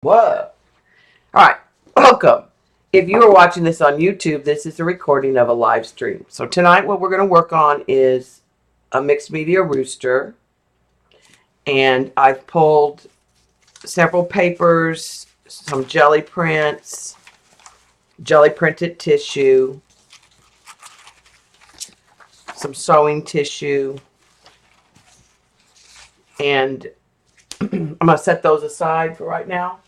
Whoa. All right. Welcome. If you are watching this on YouTube, this is a recording of a live stream. So tonight what we're going to work on is a mixed media rooster. And I've pulled several papers, some jelly prints, jelly printed tissue, some sewing tissue, and I'm going to set those aside for right now.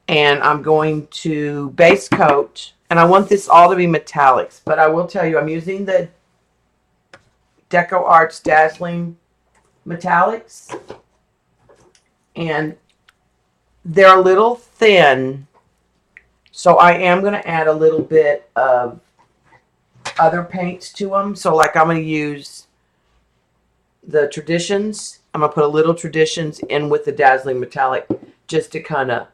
And I'm going to base coat, and I want this all to be metallics, but I will tell you I'm using the Deco Arts Dazzling Metallics, and they're a little thin, so I am going to add a little bit of other paints to them. So like I'm going to use the Traditions. I'm going to put a little Traditions in with the Dazzling Metallic just to kind of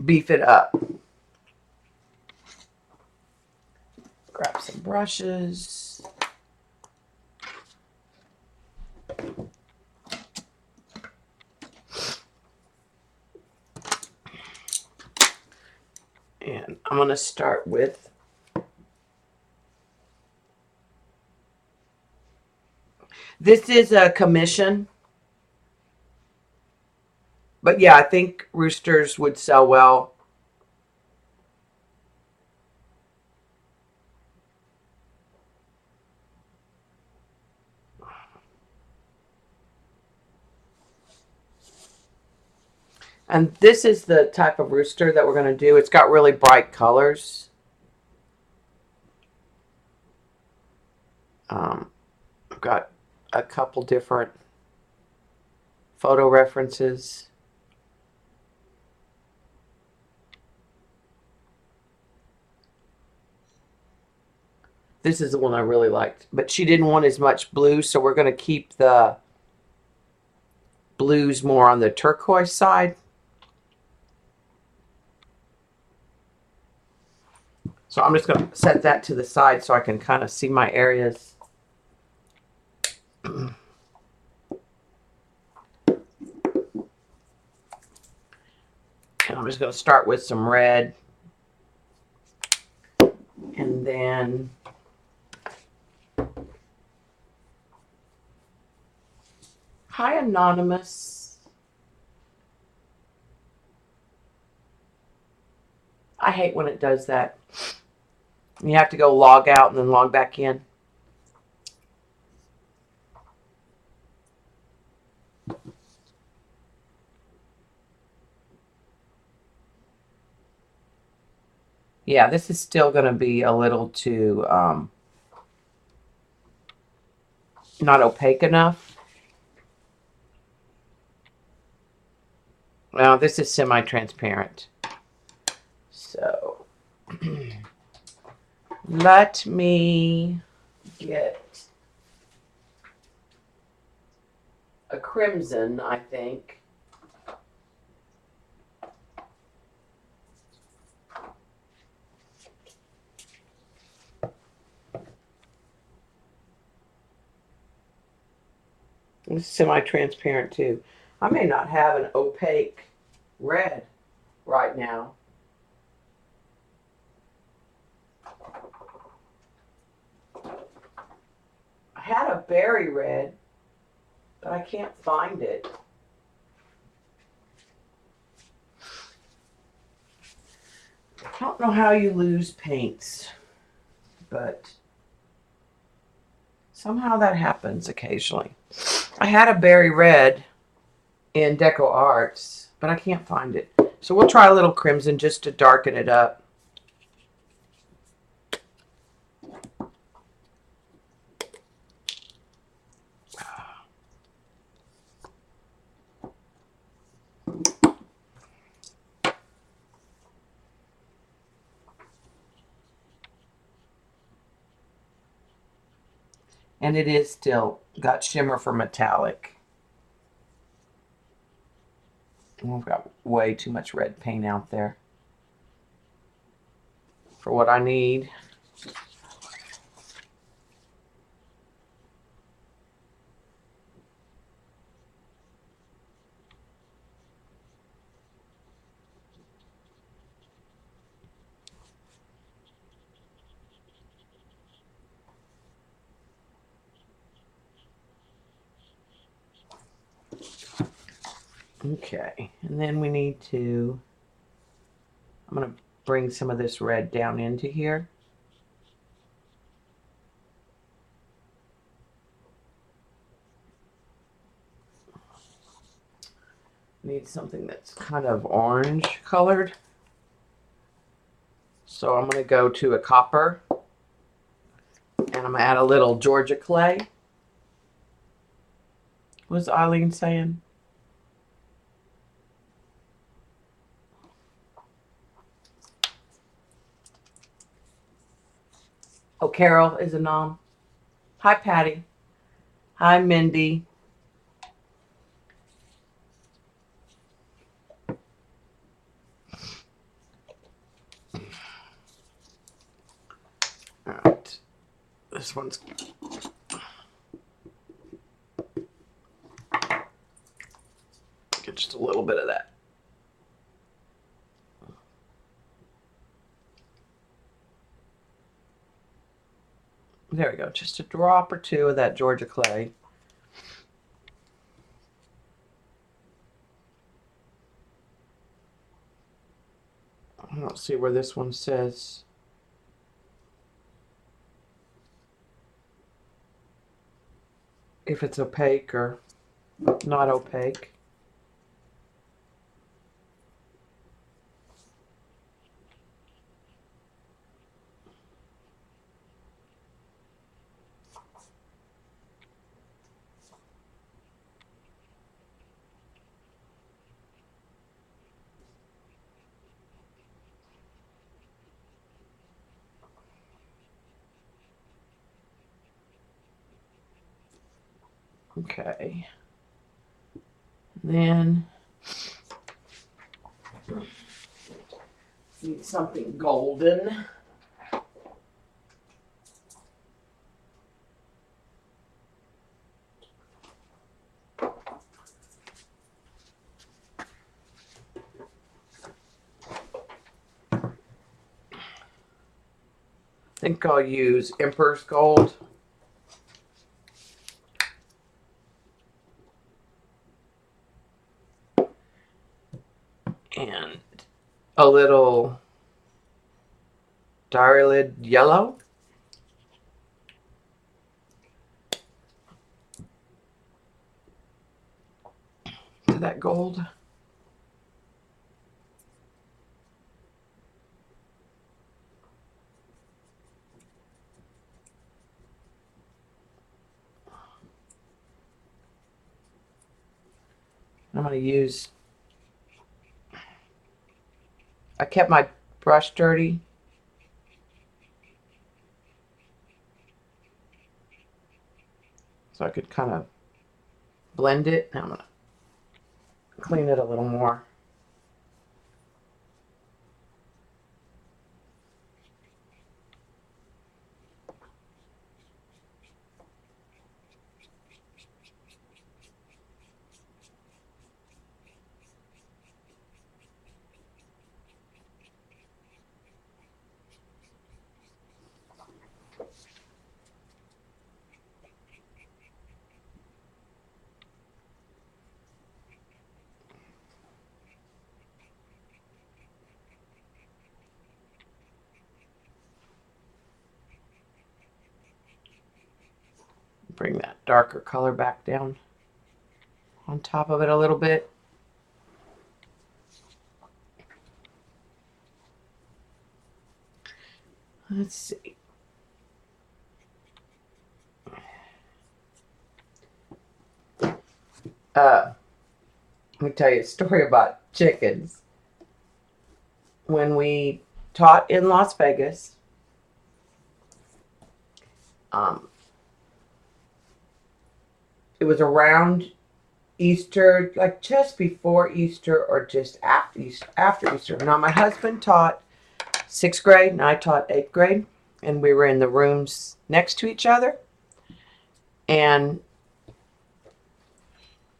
beef it up. Grab some brushes. And I'm going to start with this is a commission. But yeah, I think roosters would sell well. And this is the type of rooster that we're going to do. It's got really bright colors. I've got a couple different photo references. This is the one I really liked. But she didn't want as much blue, so we're going to keep the blues more on the turquoise side. So I'm just going to set that to the side so I can kind of see my areas. And I'm just going to start with some red. And then hi, Anonymous. I hate when it does that. You have to go log out and then log back in. Yeah, this is still going to be a little too not opaque enough. Now, this is semi-transparent. So, let me get a crimson, I think. This is semi-transparent too. I may not have an opaque red right now. I had a berry red, but I can't find it. I don't know how you lose paints, but somehow that happens occasionally. I had a berry red in Deco Arts, but I can't find it. So we'll try a little crimson just to darken it up. And it is still got shimmer for metallic. And we've got way too much red paint out there for what I need. Okay, and then we need to, I'm going to bring some of this red down into here. Need something that's kind of orange colored. So I'm going to go to a copper, and I'm going to add a little Georgia clay. What's Eileen saying? Oh, Carol is a nom. Hi, Patty. Hi, Mindy. All right. This one's... Get just a little bit of that. There we go. Just a drop or two of that Georgia clay. I don't see where this one says. If it's opaque or not opaque. Okay. Then need something golden. I think I'll use Emperor's Gold. And a little Diarylid Yellow. To that gold. I'm going to use, I kept my brush dirty. So I could kind of blend it. Now I'm going to clean it a little more. Bring that darker color back down on top of it a little bit. Let's see. Let me tell you a story about chickens. When we taught in Las Vegas, it was around Easter, like just before Easter or just after Easter. Now, my husband taught 6th grade and I taught 8th grade, and we were in the rooms next to each other. And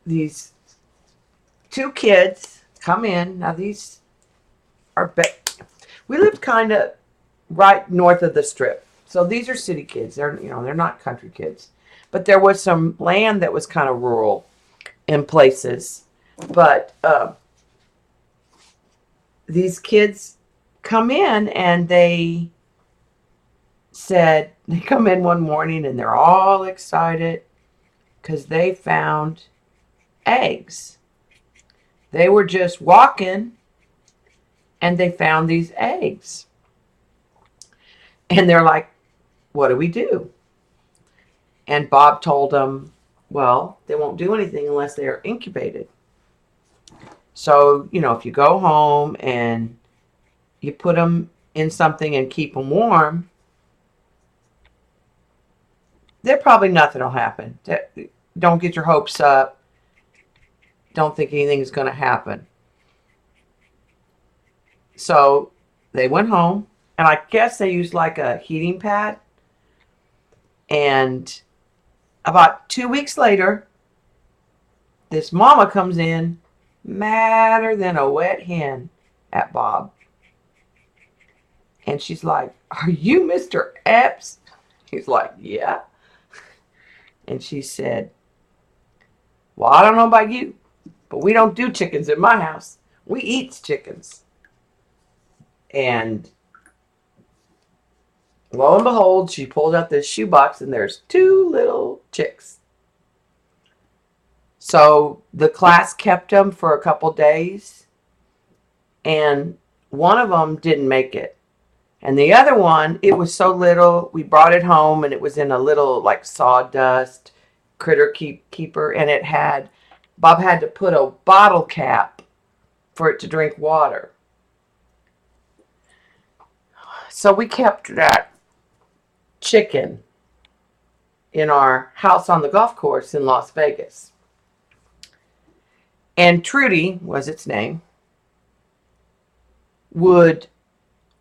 these two kids come in. Now, these are, we lived kind of right north of the strip. So these are city kids. They're not country kids. But there was some land that was kind of rural in places. But these kids come in and they come in one morning and they're all excited because they found eggs. They were just walking and they found these eggs. And they're like, what do we do? And Bob told them, well, they won't do anything unless they are incubated. So, if you go home and you put them in something and keep them warm, there probably nothing will happen. Don't get your hopes up. Don't think anything's going to happen. So they went home, and I guess they used like a heating pad. And about 2 weeks later, this mama comes in, madder than a wet hen at Bob. And she's like, are you Mr. Epps? He's like, yeah. And she said, well, I don't know about you, but we don't do chickens in my house. We eat chickens. And lo and behold, she pulled out this shoebox and there's 2 little chicks. So the class kept them for a couple days, and one of them didn't make it. And the other one, it was so little, we brought it home and it was in a little like sawdust critter keeper, and Bob had to put a bottle cap for it to drink water. So we kept that chicken in our house on the golf course in Las Vegas. And Trudy was its name, would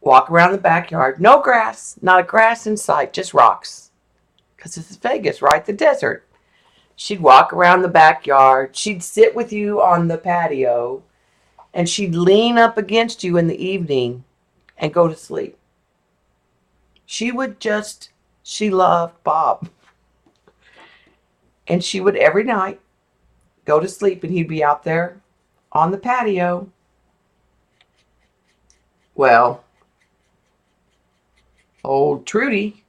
walk around the backyard. No grass, not a grass in sight, just rocks. Because this is Vegas, right? The desert. She'd walk around the backyard. She'd sit with you on the patio. And she'd lean up against you in the evening and go to sleep. She loved Bob. And she would every night go to sleep and he'd be out there on the patio. Well, old Trudy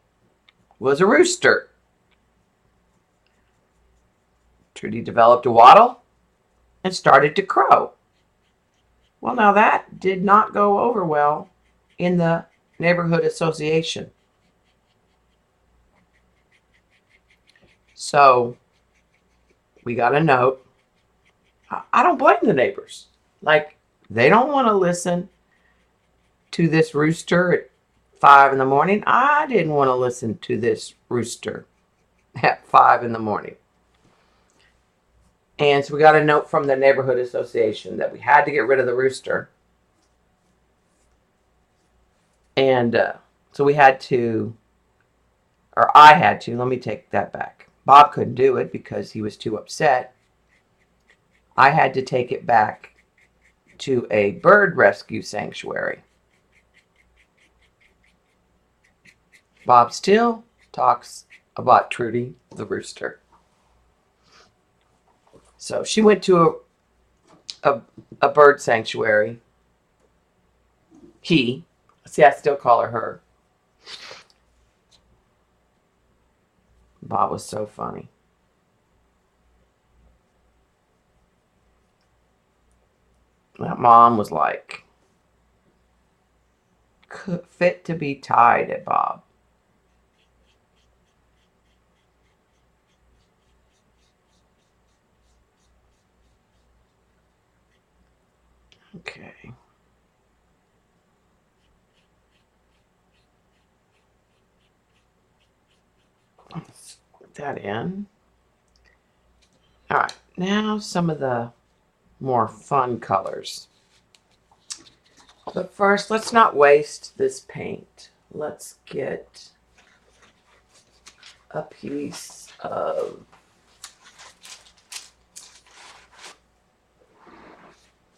was a rooster. Trudy developed a waddle and started to crow. Well, now that did not go over well in the neighborhood association. So we got a note. I don't blame the neighbors. Like, they don't want to listen to this rooster at 5 in the morning. I didn't want to listen to this rooster at 5 in the morning. And so we got a note from the neighborhood association that we had to get rid of the rooster. And so we had to, or I had to, let me take that back. Bob couldn't do it because he was too upset. I had to take it back to a bird rescue sanctuary. Bob still talks about Trudy the rooster. So she went to a bird sanctuary. I still call her. Bob was so funny. That mom was like fit to be tied at Bob. Okay. Let's put that in. All right. Now some of the more fun colors. But first, let's not waste this paint. Let's get a piece of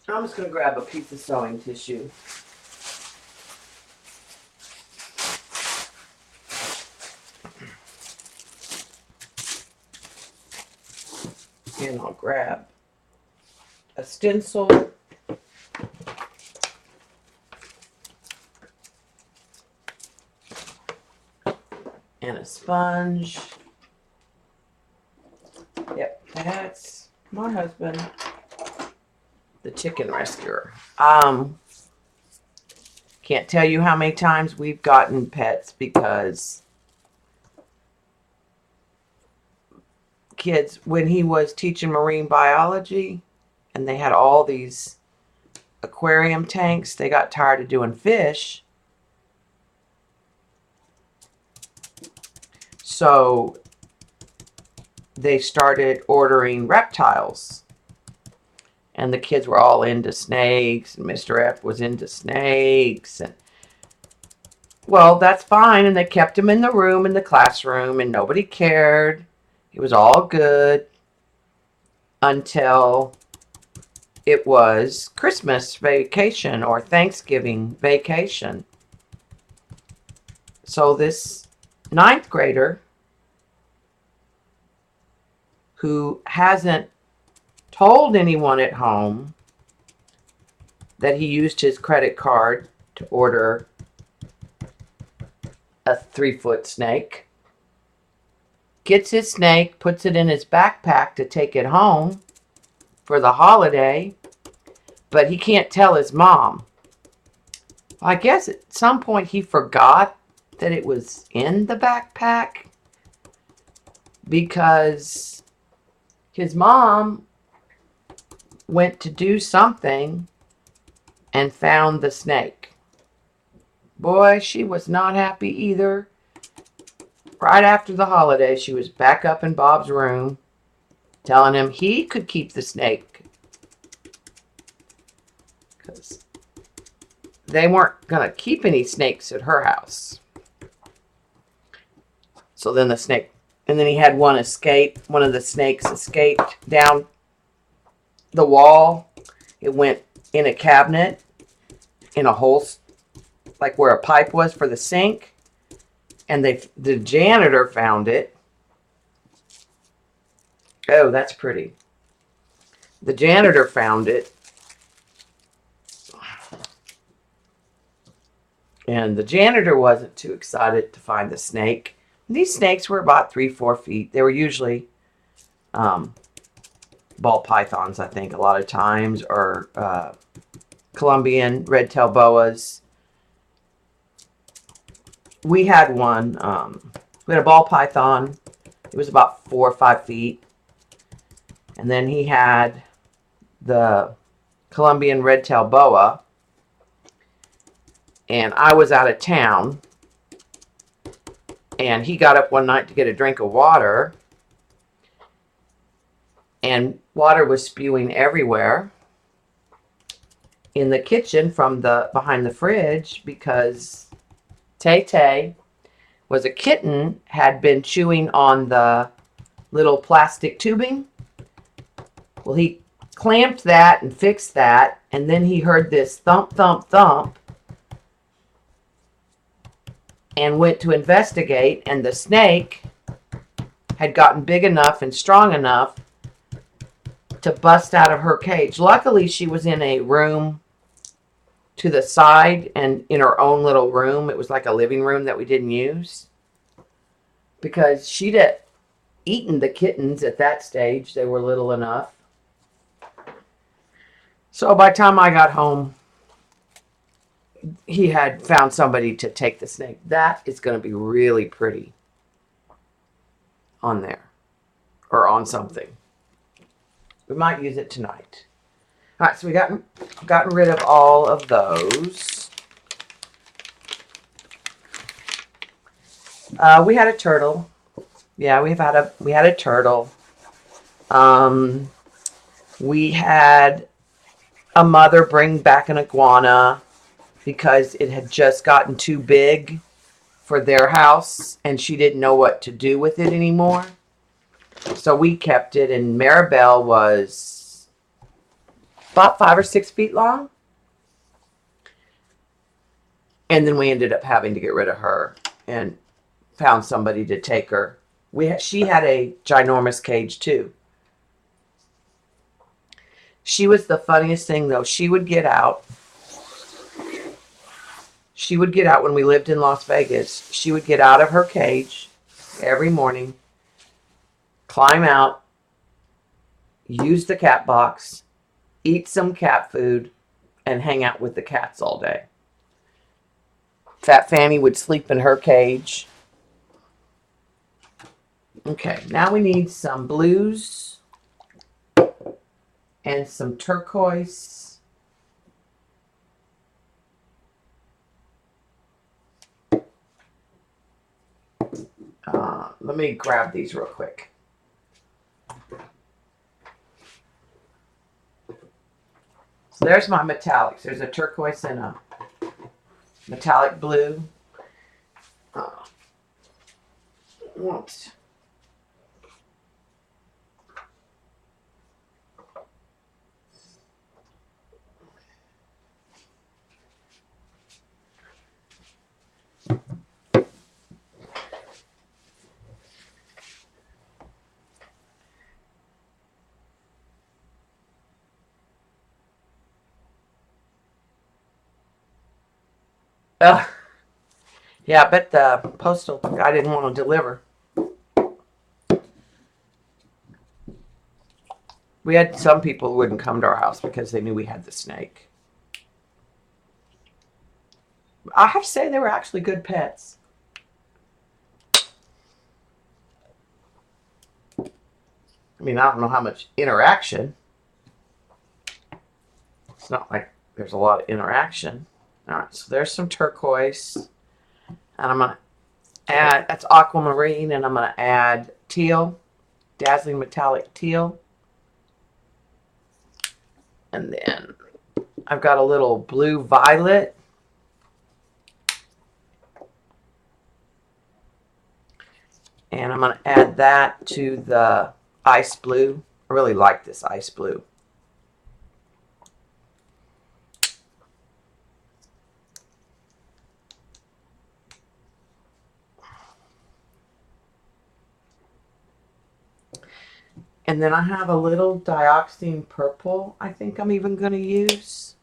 I'm just going to grab a piece of sewing tissue. And I'll grab a stencil, and a sponge. Yep, that's my husband, the chicken rescuer. Can't tell you how many times we've gotten pets because kids, when he was teaching marine biology and they had all these aquarium tanks, they got tired of doing fish. So they started ordering reptiles. And the kids were all into snakes, and Mr. Epps was into snakes. And well, that's fine. And they kept him in the room, in the classroom, and nobody cared. It was all good until it was Christmas vacation or Thanksgiving vacation. So this ninth grader who hasn't told anyone at home that he used his credit card to order a 3-foot snake, gets his snake, puts it in his backpack to take it home for the holiday, but he can't tell his mom. I guess at some point he forgot that it was in the backpack because his mom went to do something and found the snake. Boy, she was not happy either. Right after the holiday, she was back up in Bob's room telling him he could keep the snake because they weren't going to keep any snakes at her house. So then he had one of the snakes escaped down the wall. It went in a cabinet in a hole like where a pipe was for the sink, and the janitor found it. Oh, that's pretty. The janitor found it, and the janitor wasn't too excited to find the snake. These snakes were about 3-4 feet. They were usually ball pythons, I think, a lot of times, or Colombian red-tailed boas. We had one. We had a ball python. It was about 4 or 5 feet. And then he had the Colombian red-tailed boa. And I was out of town. And he got up one night to get a drink of water. And water was spewing everywhere in the kitchen from behind the fridge because Tay was a kitten, had been chewing on the little plastic tubing. Well, he clamped that and fixed that, and then he heard this thump, thump, thump, and went to investigate, and the snake had gotten big enough and strong enough to bust out of her cage. Luckily, she was in a room to the side and in her own little room. It was like a living room that we didn't use because she'd eaten the kittens at that stage. They were little enough. So by the time I got home, he had found somebody to take the snake. That is going to be really pretty on there or on something. We might use it tonight. All right, so we gotten rid of all of those. We had a turtle. Yeah, we had a turtle. We had a mother bring back an iguana because it had just gotten too big for their house and she didn't know what to do with it anymore. So we kept it, and Maribel was about 5 or 6 feet long. And then we ended up having to get rid of her and found somebody to take her. She had a ginormous cage too. She was the funniest thing, though. She would get out. She would get out when we lived in Las Vegas. She would get out of her cage every morning, climb out, use the cat box, eat some cat food, and hang out with the cats all day. Fat Fanny would sleep in her cage. Okay, now we need some blues and some turquoise. Let me grab these real quick. So there's my metallics. There's a turquoise and a metallic blue. Whoops. Yeah, I bet the postal guy didn't want to deliver. We had some people who wouldn't come to our house because they knew we had the snake. I have to say they were actually good pets. I mean, I don't know how much interaction. It's not like there's a lot of interaction. All right, so there's some turquoise. And I'm going to add, that's aquamarine, and I'm going to add teal, dazzling metallic teal. And then I've got a little blue violet. And I'm going to add that to the ice blue. I really like this ice blue. And then I have a little dioxazine purple I think I'm even going to use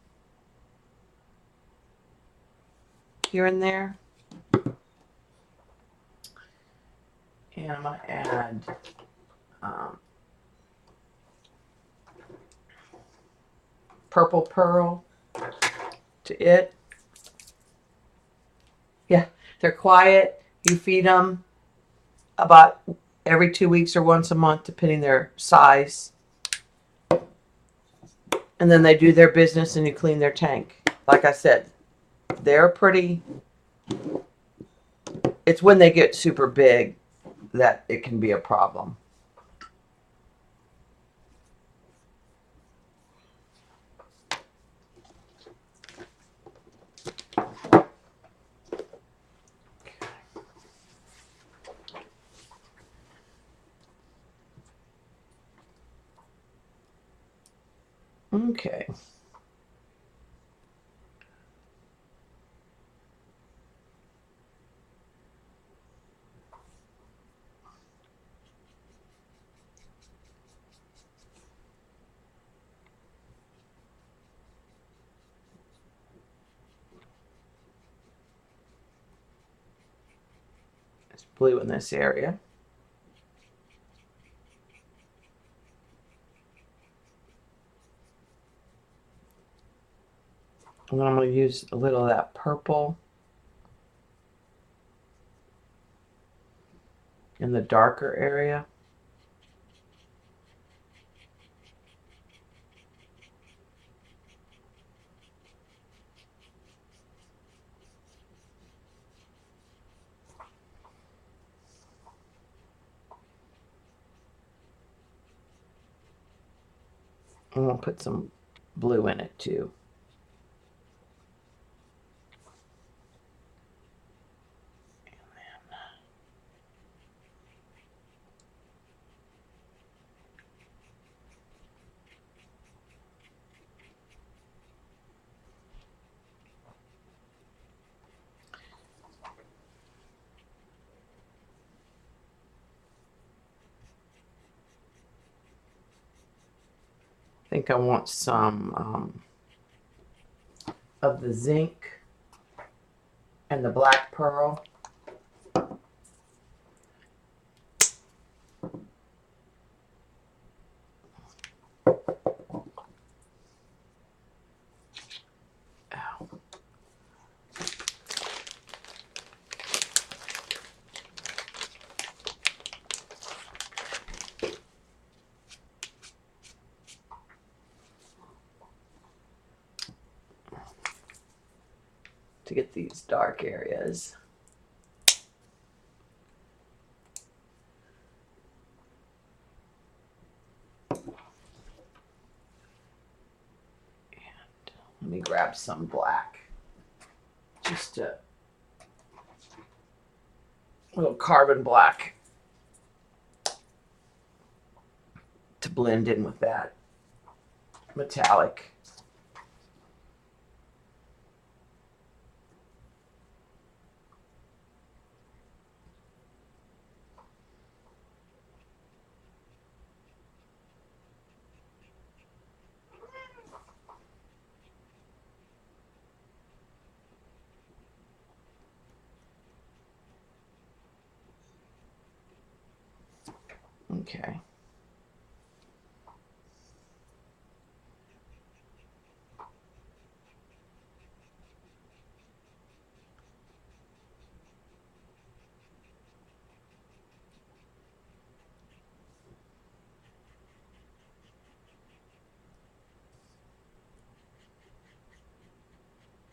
here and there. And I'm going to add purple pearl to it. Yeah, they're quiet. You feed them about every 2 weeks or once a month, depending their size. And then they do their business and you clean their tank. Like I said, they're pretty. It's when they get super big that it can be a problem. Okay. It's blue in this area. And then I'm going to use a little of that purple in the darker area. I'm going to put some blue in it too. think I want some of the zinc and the black pearl. To get these dark areas. Let me grab some black. Just a little carbon black to blend in with that metallic. Okay.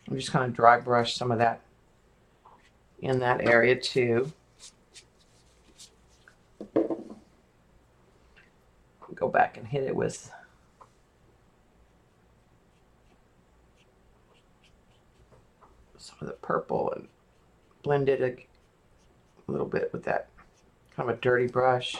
I'm just going to dry brush some of that in that area too. Go back and hit it with some of the purple and blend it a little bit with that kind of a dirty brush.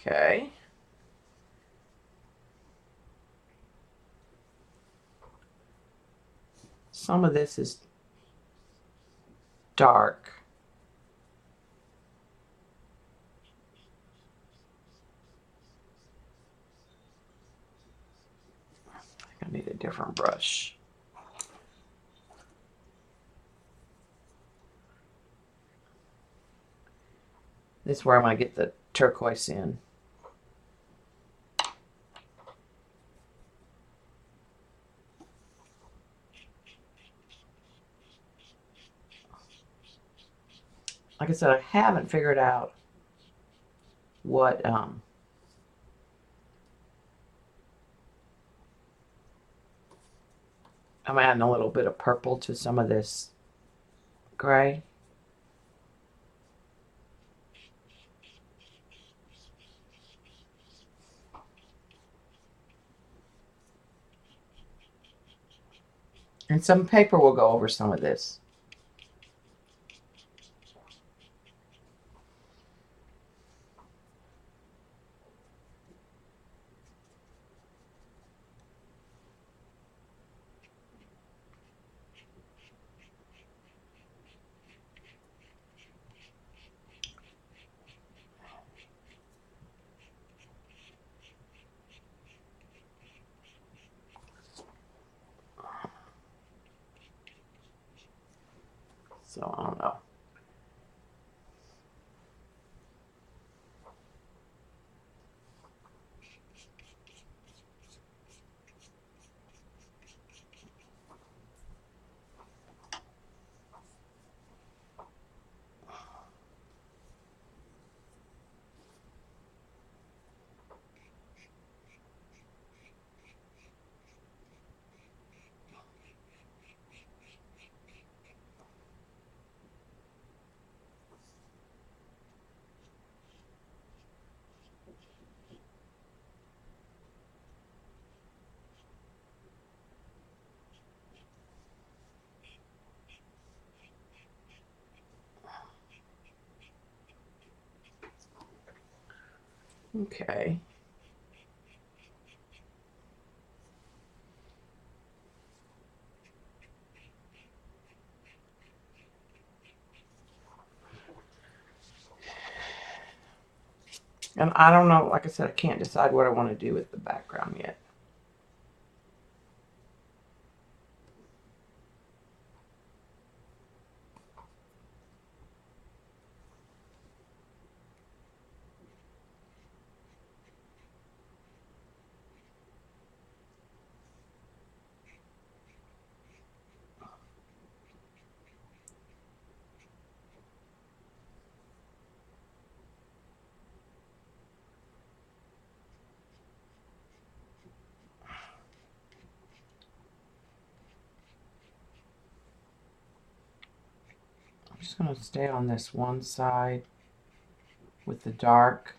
Okay. Some of this is dark. I need a different brush. This is where I'm going to get the turquoise in. Like I said, I haven't figured out what I'm adding a little bit of purple to some of this gray. And some paper will go over some of this. So I don't know. Okay. And I don't know, like I said, I can't decide what I want to do with the background yet. I'm just going to stay on this one side with the dark.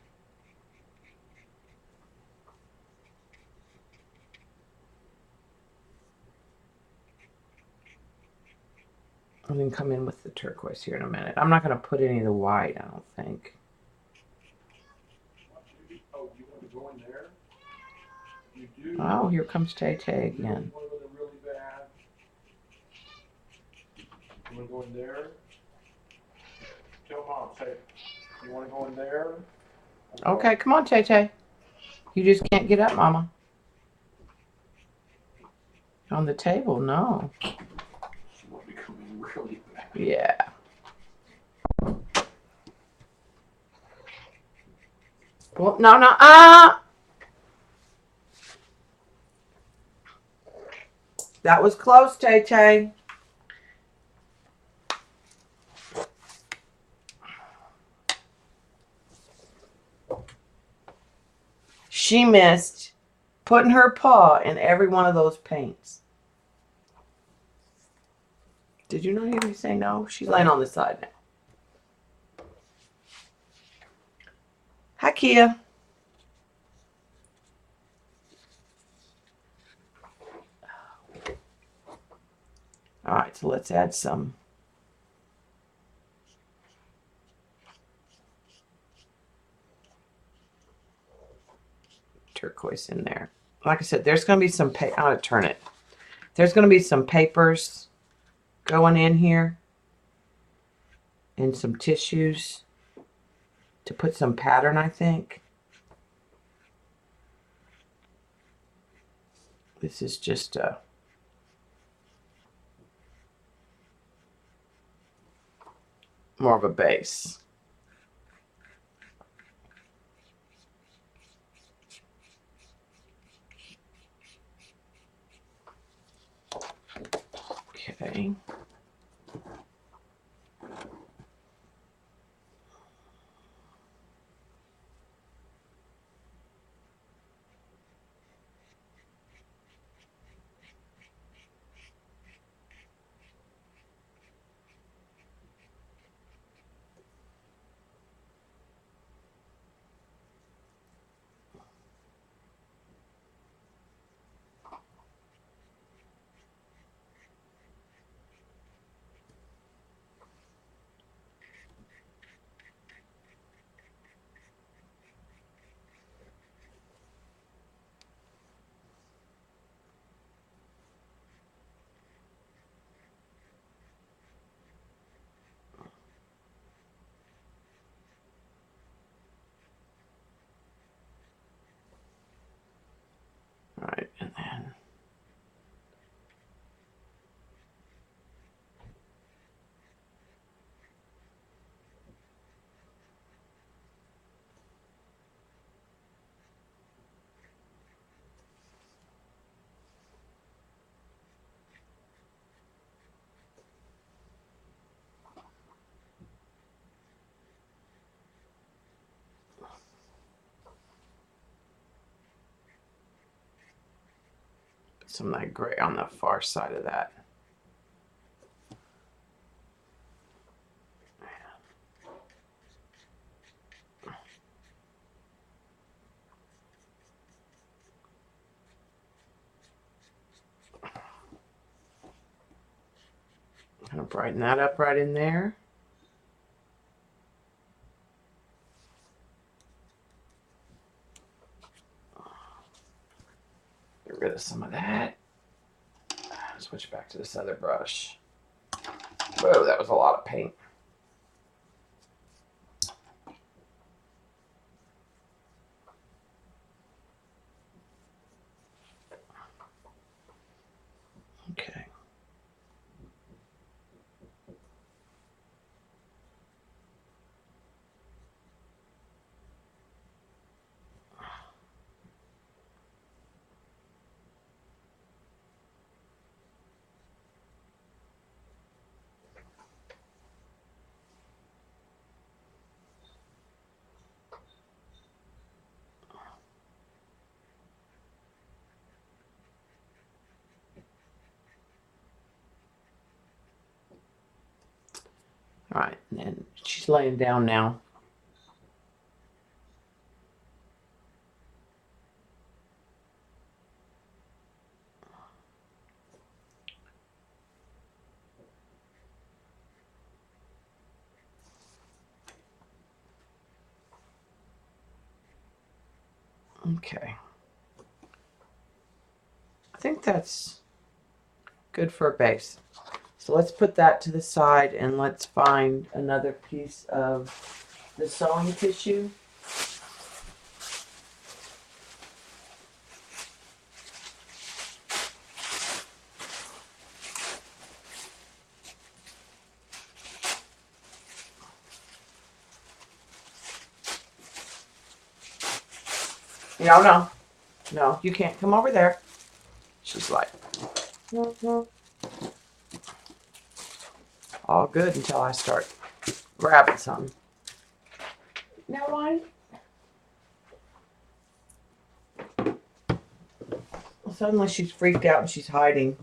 And then come in with the turquoise here in a minute. I'm not going to put any of the white, I don't think. Oh, you want to go in there? You do. Oh, here comes Tay Tay again. You want to really bad? You want to go in there? Tell Mom, say, you want to go in there? Okay, come on, Tay Tay. You just can't get up, Mama. On the table, no. She want to come in really bad. Yeah. Well, no, no, That was close, Tay Tay. She missed putting her paw in every one of those paints. Did you not hear me say no? She's laying on the side now. Hi, Kia. All right, so let's add some turquoise in there. Like I said, there's going to be some, I'm going to turn it. There's going to be some papers going in here and some tissues to put some pattern, I think. This is just more of a base. Okay. All right, and then some light gray on the far side of that. Kind of brighten that up right in there. Get rid of some of that. Switch back to this other brush. Whoa, that was a lot of paint. Okay. All right, and then she's laying down now. Okay. I think that's good for a base. So let's put that to the side and let's find another piece of the sewing tissue. No, no, you can't come over there. She's like, all good until I start grabbing something. Now why? Well, suddenly she's freaked out and she's hiding.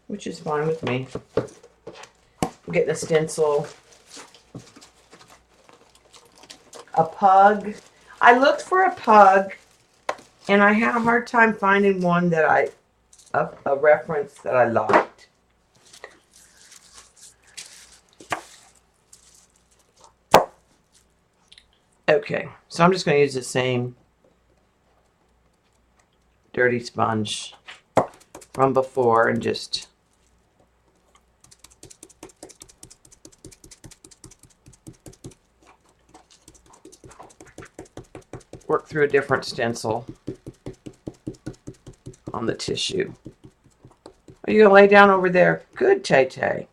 Which is fine with me. I'm getting a stencil. A pug. I looked for a pug and I had a hard time finding one that a reference that I liked. Okay, so I'm just going to use the same dirty sponge from before and just work through a different stencil on the tissue. Are you going to lay down over there? Good, Tay-Tay.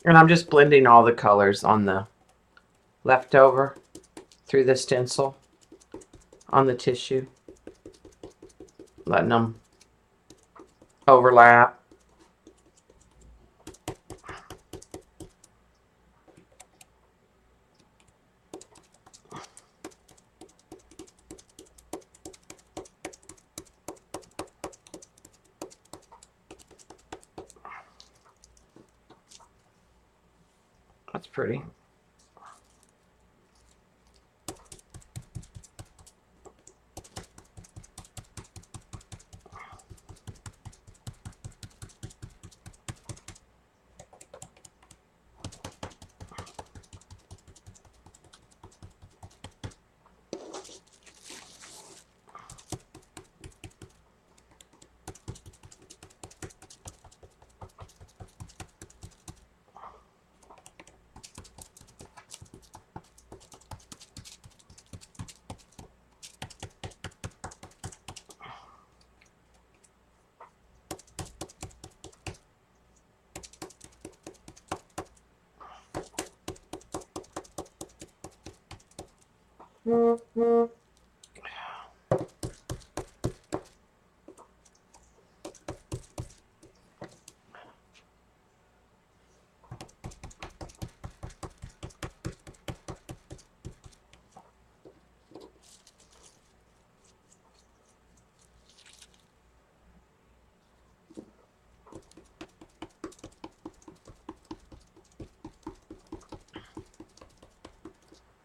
And I'm just blending all the colors on the leftover through the stencil on the tissue, letting them overlap. That's pretty.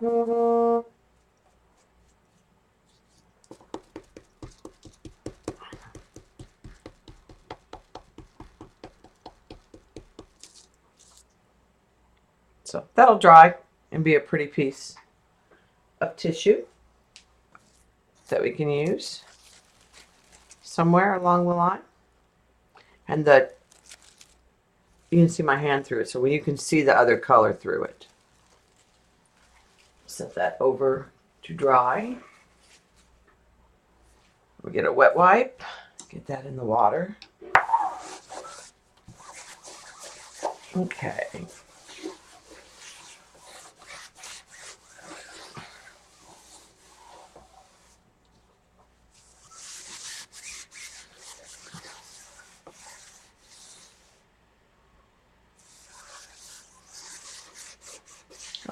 So that'll dry and be a pretty piece of tissue that we can use somewhere along the line. And you can see my hand through it, so you can see the other color through it. Set that over to dry. We get a wet wipe, get that in the water. Okay.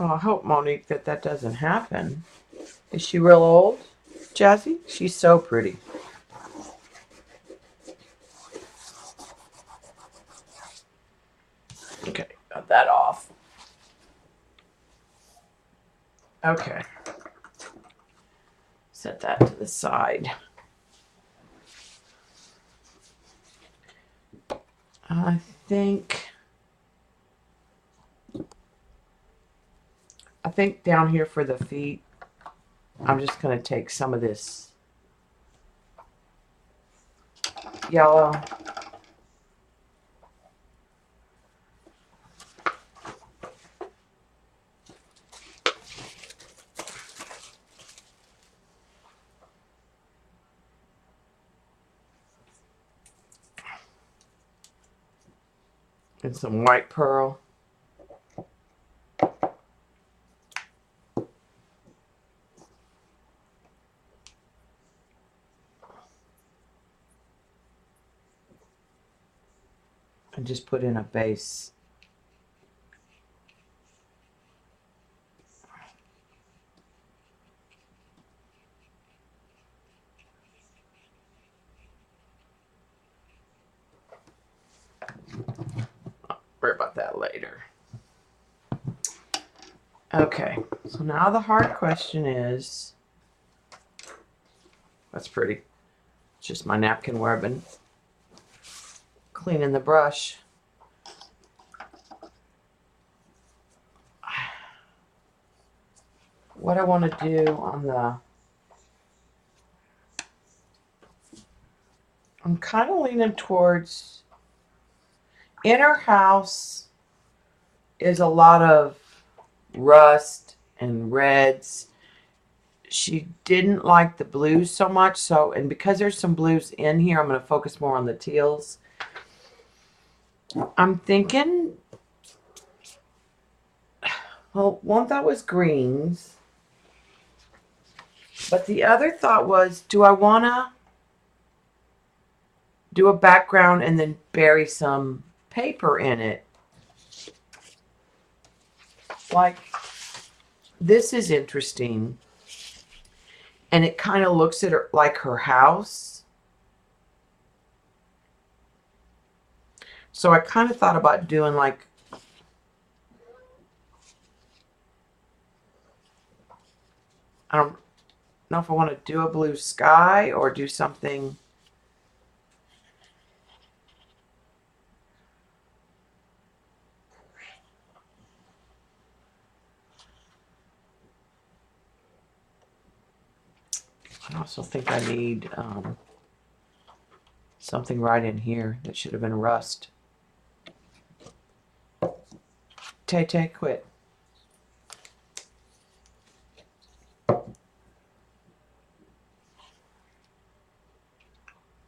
Oh, I hope, Monique, that doesn't happen. Is she real old, Jazzy? She's so pretty. Okay, got that off. Okay. Set that to the side. I think down here for the feet, I'm just going to take some of this yellow. And some white pearl. And just put in a base. Worry about that later. Okay, so now the hard question is, that's pretty. It's just my napkin where I've been cleaning the brush. What I want to do on I'm kind of leaning towards inner house is a lot of rust and reds. She didn't like the blues so much, so, and because there's some blues in here, I'm going to focus more on the teals. I'm thinking, well, one thought was greens, but the other thought was, do I want to do a background and then bury some paper in it? Like, this is interesting. And it kind of looks at her like her house. So I kind of thought about doing like, I don't know if I want to do a blue sky or do something. I also think I need something right in here that should have been rust. Tay, quit.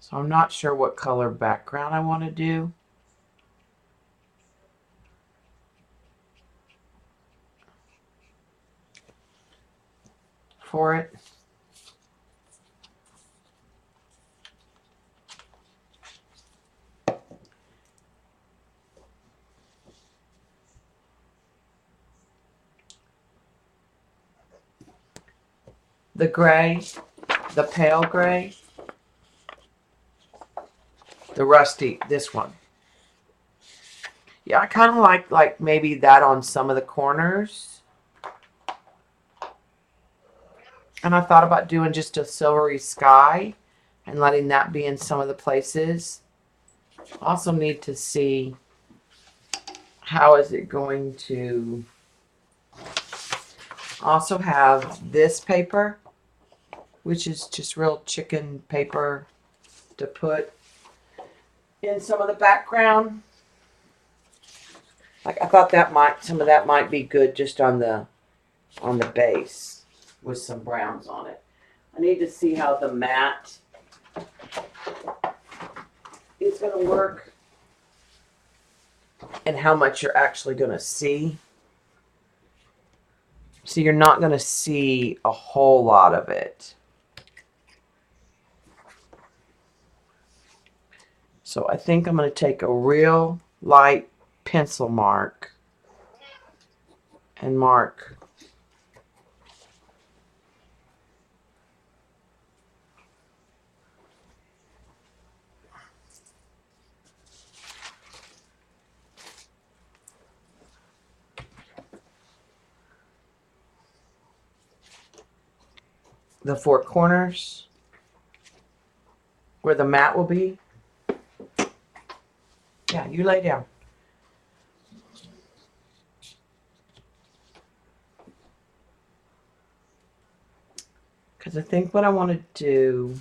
So I'm not sure what color background I want to do. For it. The gray, the pale gray, the rusty, this one. Yeah, I kind of like maybe that on some of the corners. And I thought about doing just a silvery sky and letting that be in some of the places. Also need to see how is it going to also have this paper, which is just real chicken paper to put in some of the background. Like I thought that some of that might be good just on the base with some browns on it. I need to see how the matte is going to work and how much you're actually going to see. So you're not going to see a whole lot of it. So I think I'm going to take a real light pencil mark and mark the four corners where the mat will be. Yeah, you lay down. Because I think what I want to do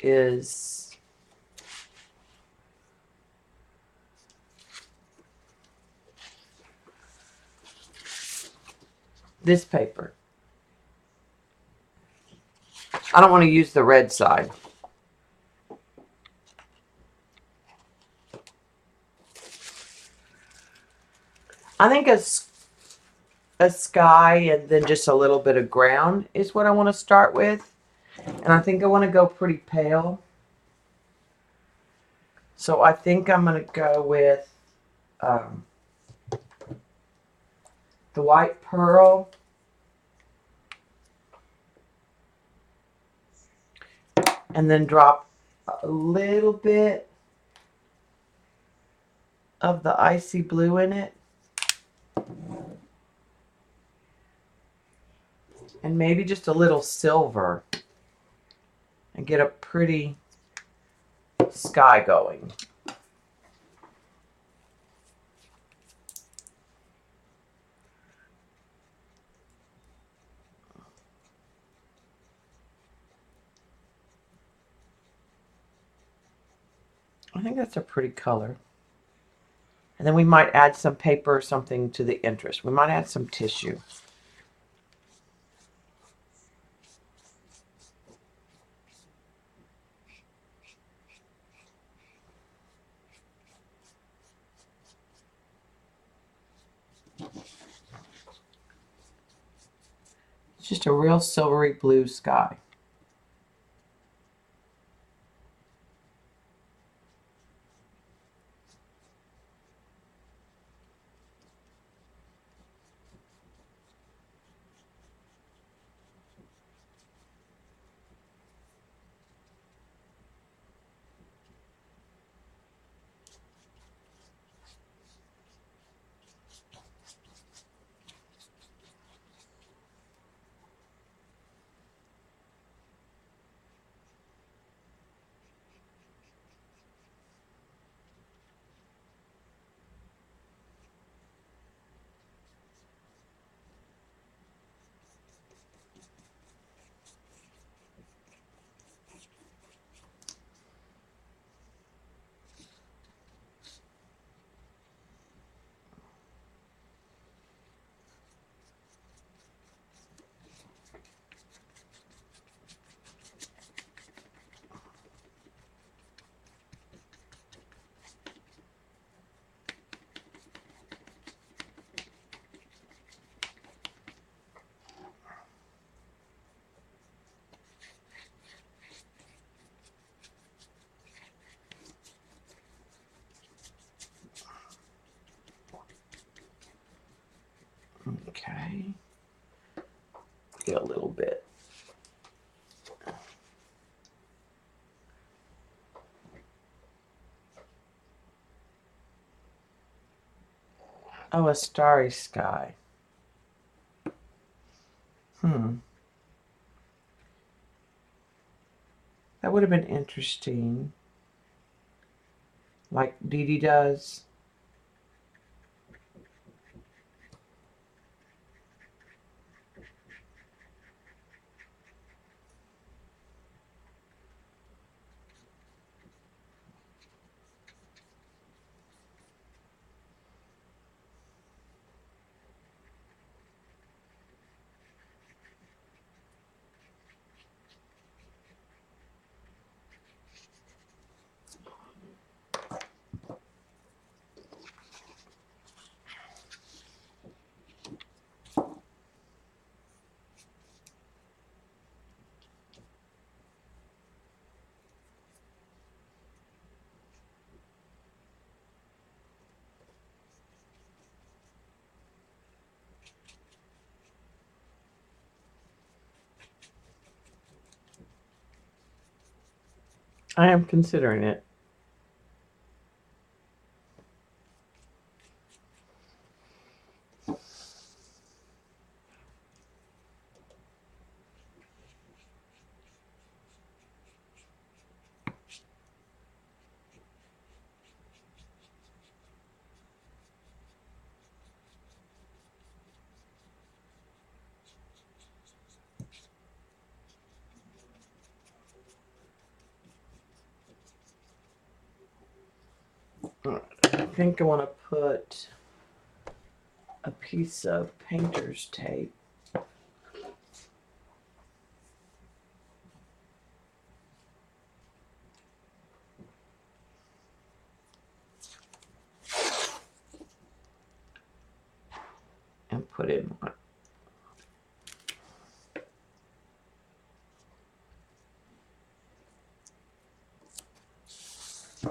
is this paper. I don't want to use the red side. I think a sky and then just a little bit of ground is what I want to start with. And I think I want to go pretty pale. So I think I'm going to go with the white pearl. And then drop a little bit of the icy blue in it. And maybe just a little silver. And get a pretty sky going. I think that's a pretty color. And then we might add some paper or something to the interest. We might add some tissue. It's just a real silvery blue sky. Okay. Get a little bit. Oh, a starry sky. That would have been interesting. Like Dee Dee does. I am considering it. I think I want to put a piece of painter's tape. And put in one.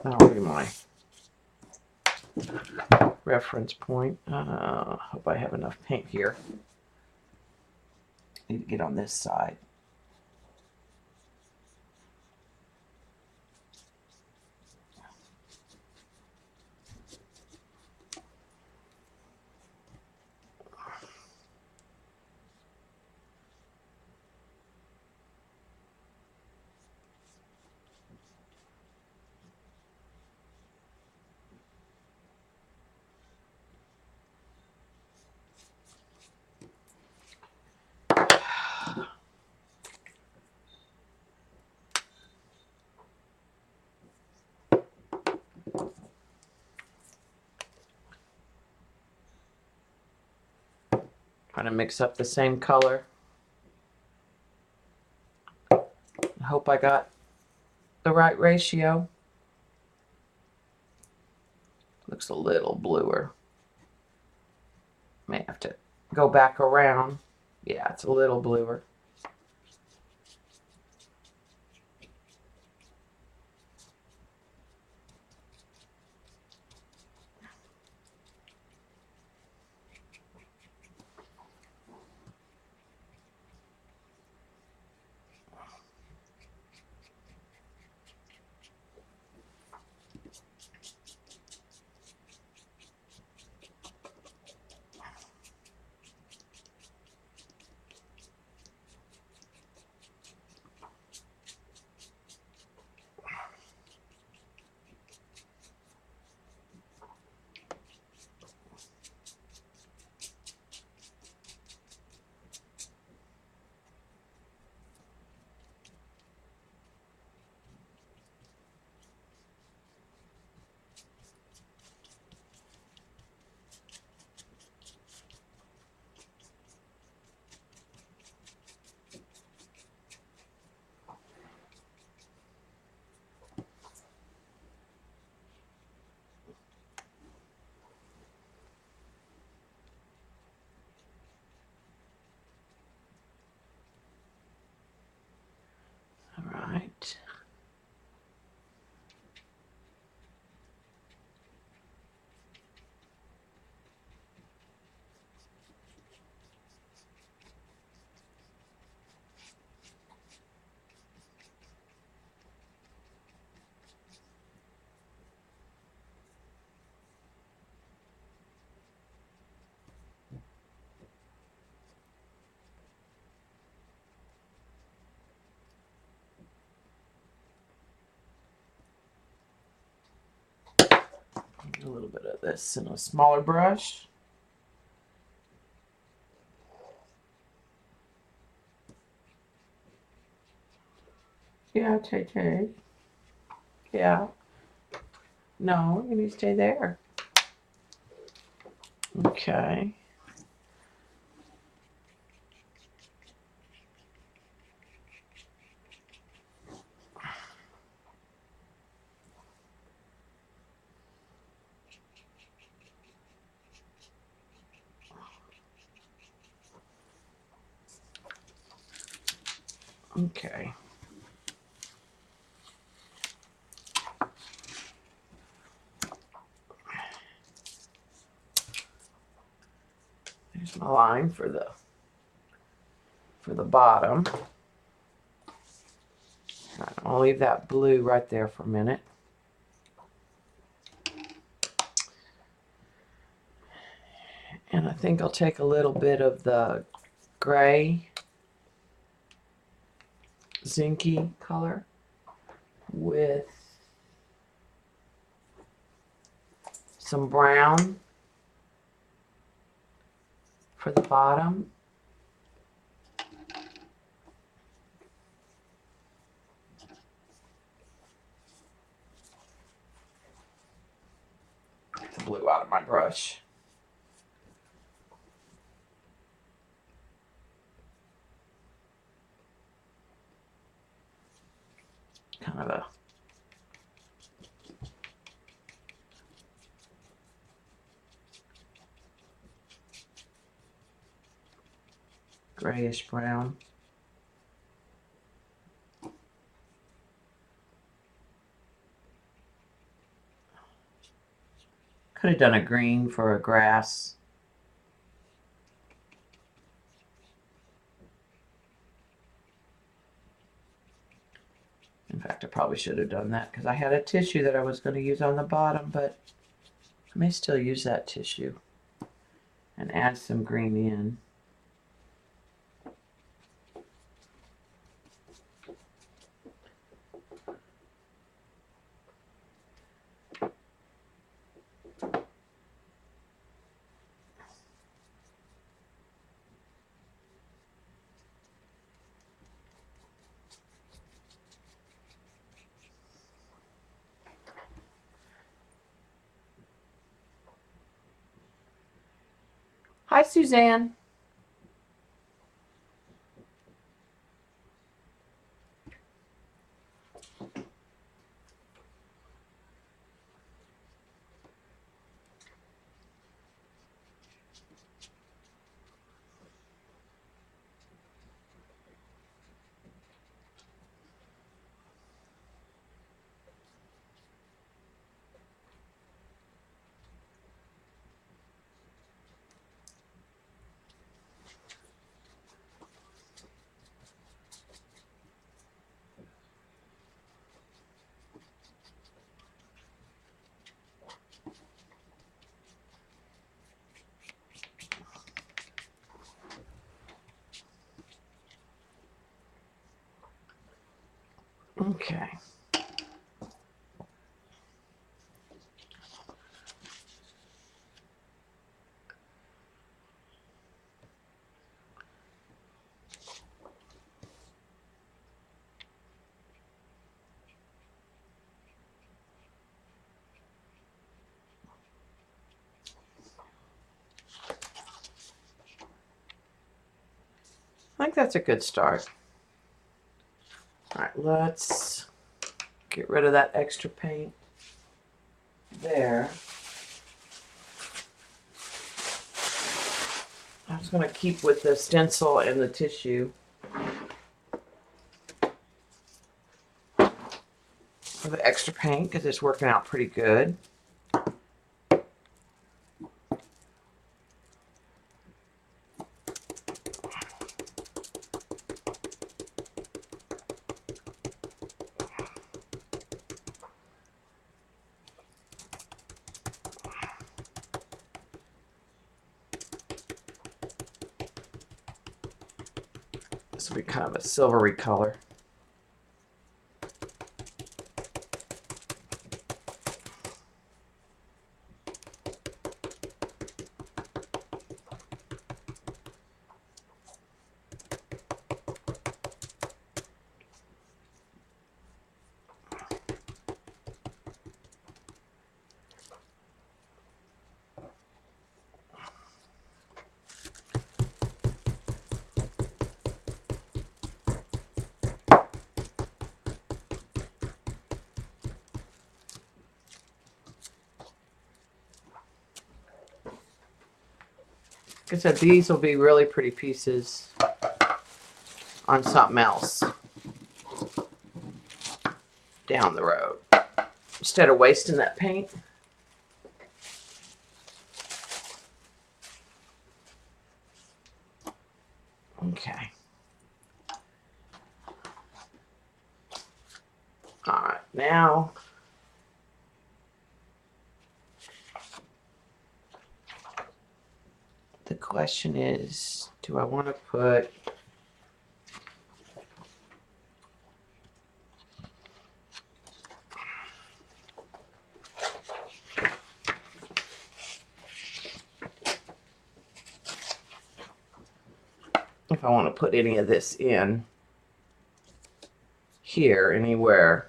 That'll be my reference point. Hope I have enough paint here. Need to get on this side. Trying to mix up the same color. I hope I got the right ratio. Looks a little bluer. May have to go back around. Yeah, it's a little bluer. a little bit of this in a smaller brush. Yeah, Tay. Yeah. No, you need to stay there. Okay. Okay. There's my line for the bottom. Right, I'll leave that blue right there for a minute. And I think I'll take a little bit of the gray zinky color with some brown for the bottom. Get the blue out of my brush. Kind of a grayish brown. Could have done a green for a grass. In fact, I probably should have done that because I had a tissue that I was going to use on the bottom, but I may still use that tissue and add some green in. Hi, Suzanne. Okay. I think that's a good start. All right, let's get rid of that extra paint there. I'm just going to keep with the stencil and the tissue for the extra paint because it's working out pretty good. This will be kind of a silvery color. Like I said, these will be really pretty pieces on something else down the road. Instead of wasting that paint. Okay. All right, now the question is, do I want to put if I want to put any of this in here anywhere.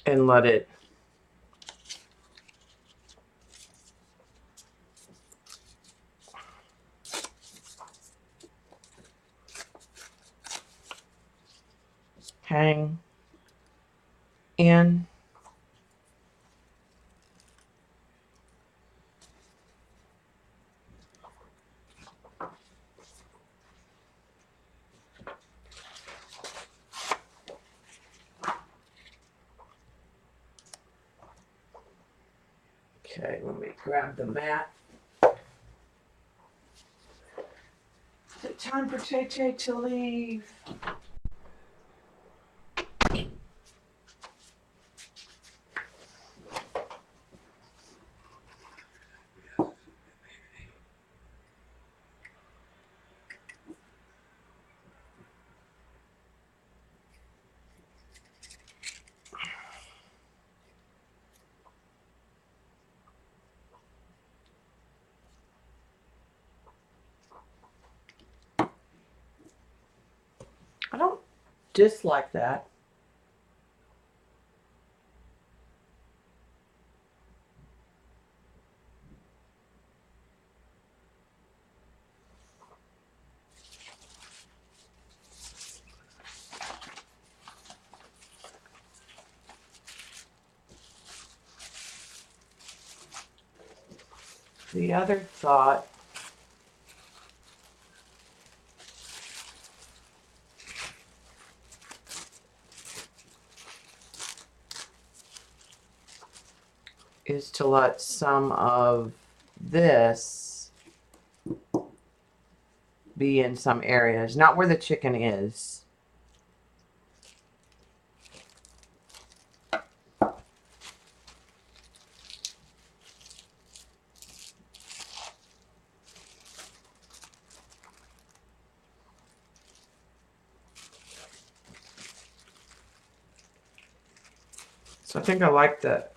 And let it hang in. Okay, let me grab the mat. Is it time for Tay Tay to leave? I don't dislike that. The other thought is to let some of this be in some areas, not where the chicken is. So I think I like that.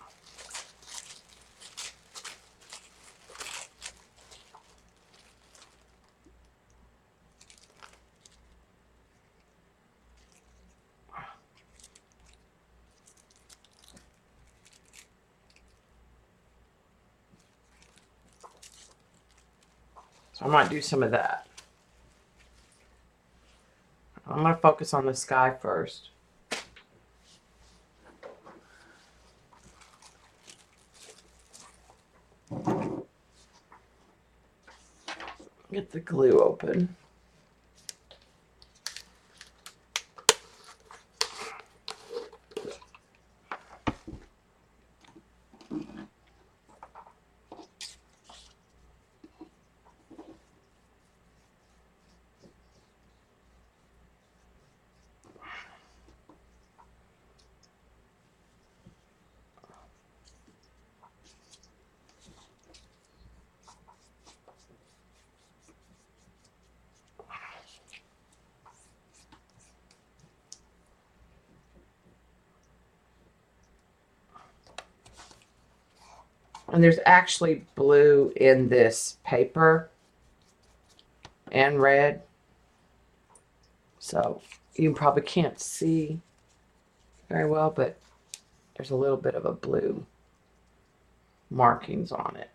So I might do some of that. I'm going to focus on the sky first. Get the glue open. And there's actually blue in this paper and red. So you probably can't see very well, but there's a little bit of a blue markings on it.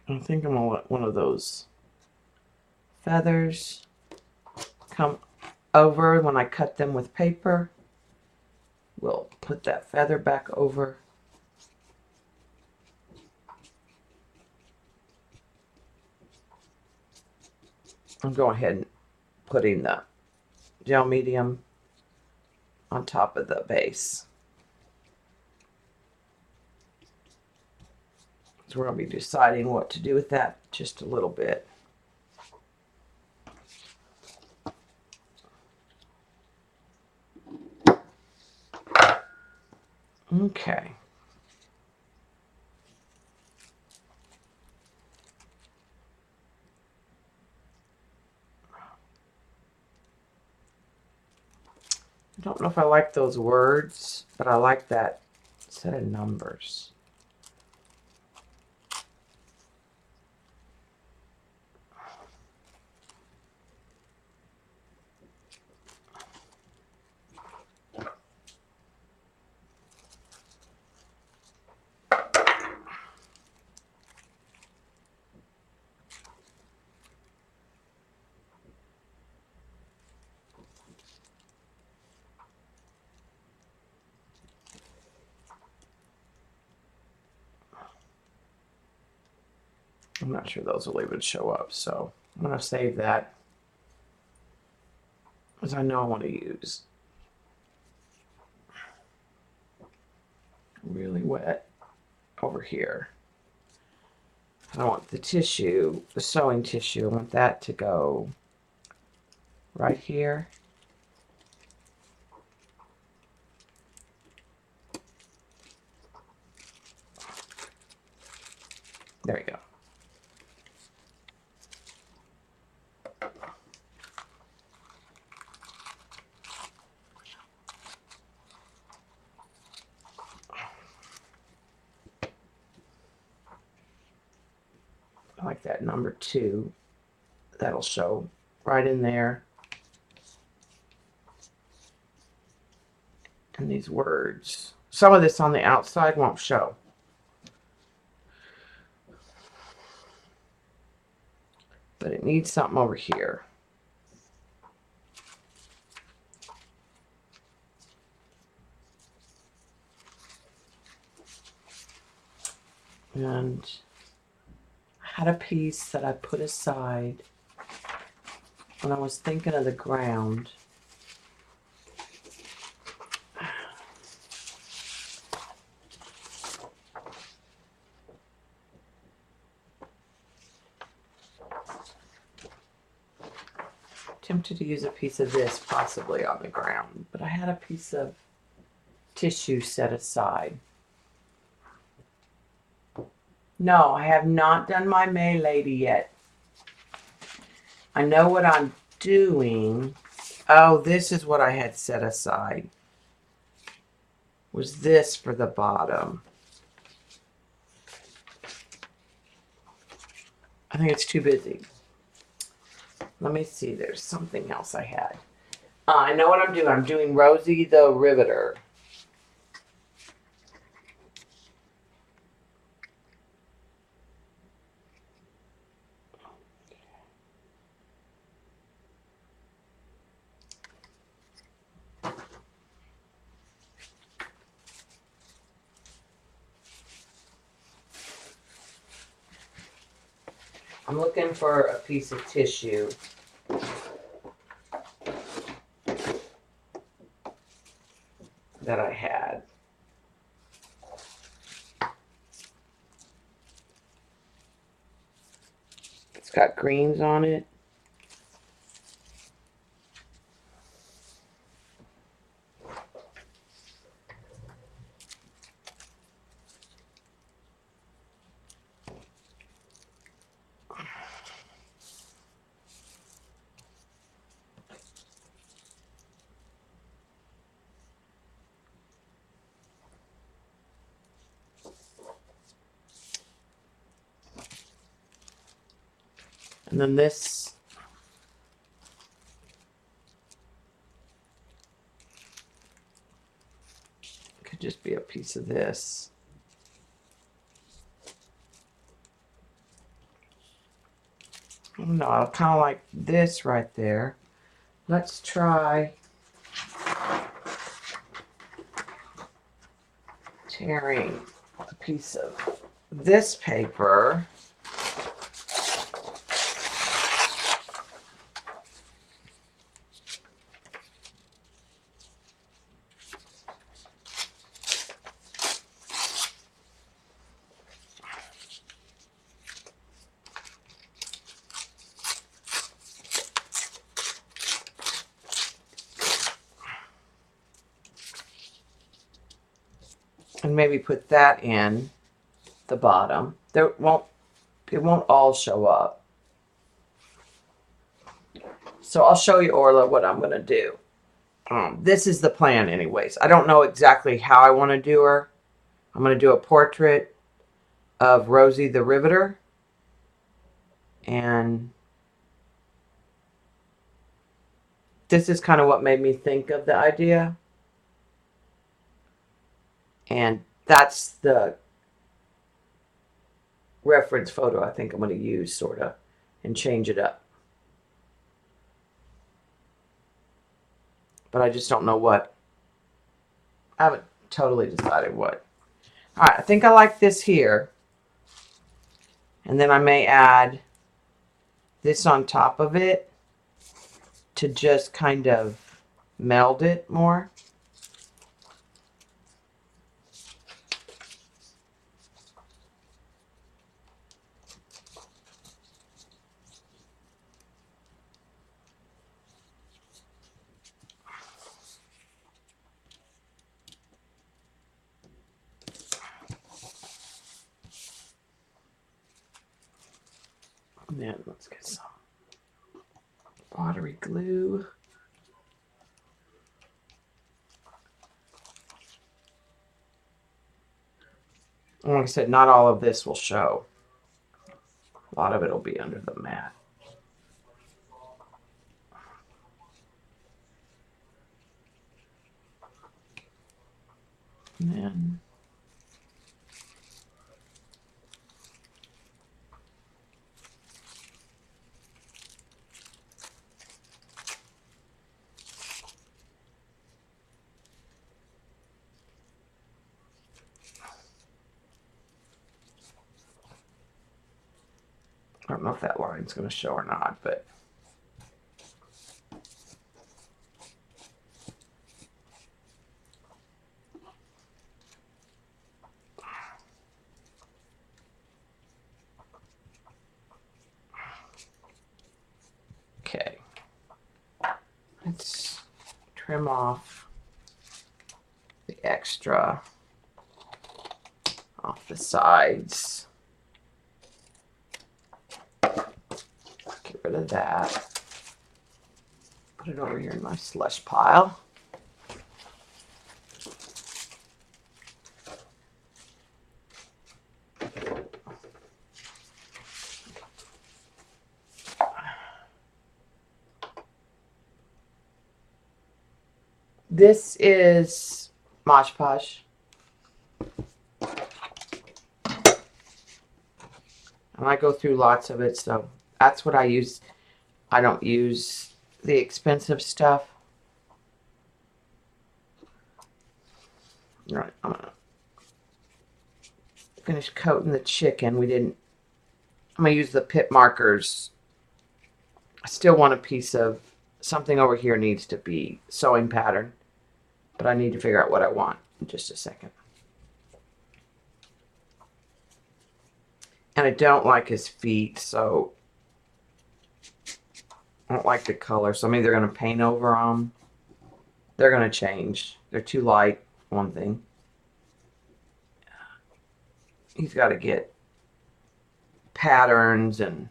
I think I'm gonna let one of those feathers come over when I cut them with paper. We'll put that feather back over. I'm going ahead and putting the gel medium on top of the base. So we're going to be deciding what to do with that just a little bit. Okay. I don't know if I like those words, but I like that set of numbers. I'm not sure those will even show up, so I'm going to save that, because I know I want to use really wet over here. I want the tissue, the sewing tissue, I want that to go right here. There we go. I like that number 2. That'll show right in there. And these words. Some of this on the outside won't show. But it needs something over here. And I had a piece that I put aside when I was thinking of the ground. Tempted to use a piece of this possibly on the ground, but I had a piece of tissue set aside. No, I have not done my May Lady yet. I know what I'm doing. Oh, this is what I had set aside. Was this for the bottom? I think it's too busy. Let me see. There's something else I had. I know what I'm doing. I'm doing Rosie the Riveter. I'm looking for a piece of tissue. That I had. It's got greens on it. And then this could just be a piece of this. No, I kind of like this right there. Let's try tearing a piece of this paper. And maybe put that in the bottom. It won't all show up. So I'll show you, Orla, what I'm going to do. This is the plan anyways. I don't know exactly how I want to do her. I'm going to do a portrait of Rosie the Riveter. And this is kind of what made me think of the idea. And that's the reference photo I think I'm going to use, sort of, and change it up. But I just don't know what. I haven't totally decided what. All right, I think I like this here. And then I may add this on top of it to just kind of meld it more. And then let's get some watery glue. And like I said, not all of this will show. A lot of it will be under the mat. And then I don't know if that line's going to show or not, but okay. Let's trim off the extra off the sides. Get rid of that. Put it over here in my slush pile. This is Mosh Posh. And I go through lots of it, so that's what I use. I don't use the expensive stuff. All right, I'm gonna finish coating the chicken. I'm gonna use the pit markers. I still want a piece of something over here needs to be sewing pattern, but I need to figure out what I want in just a second. And I don't like his feet, so I don't like the color, so I'm either going to paint over them. They're going to change. They're too light, one thing. He's got to get patterns and...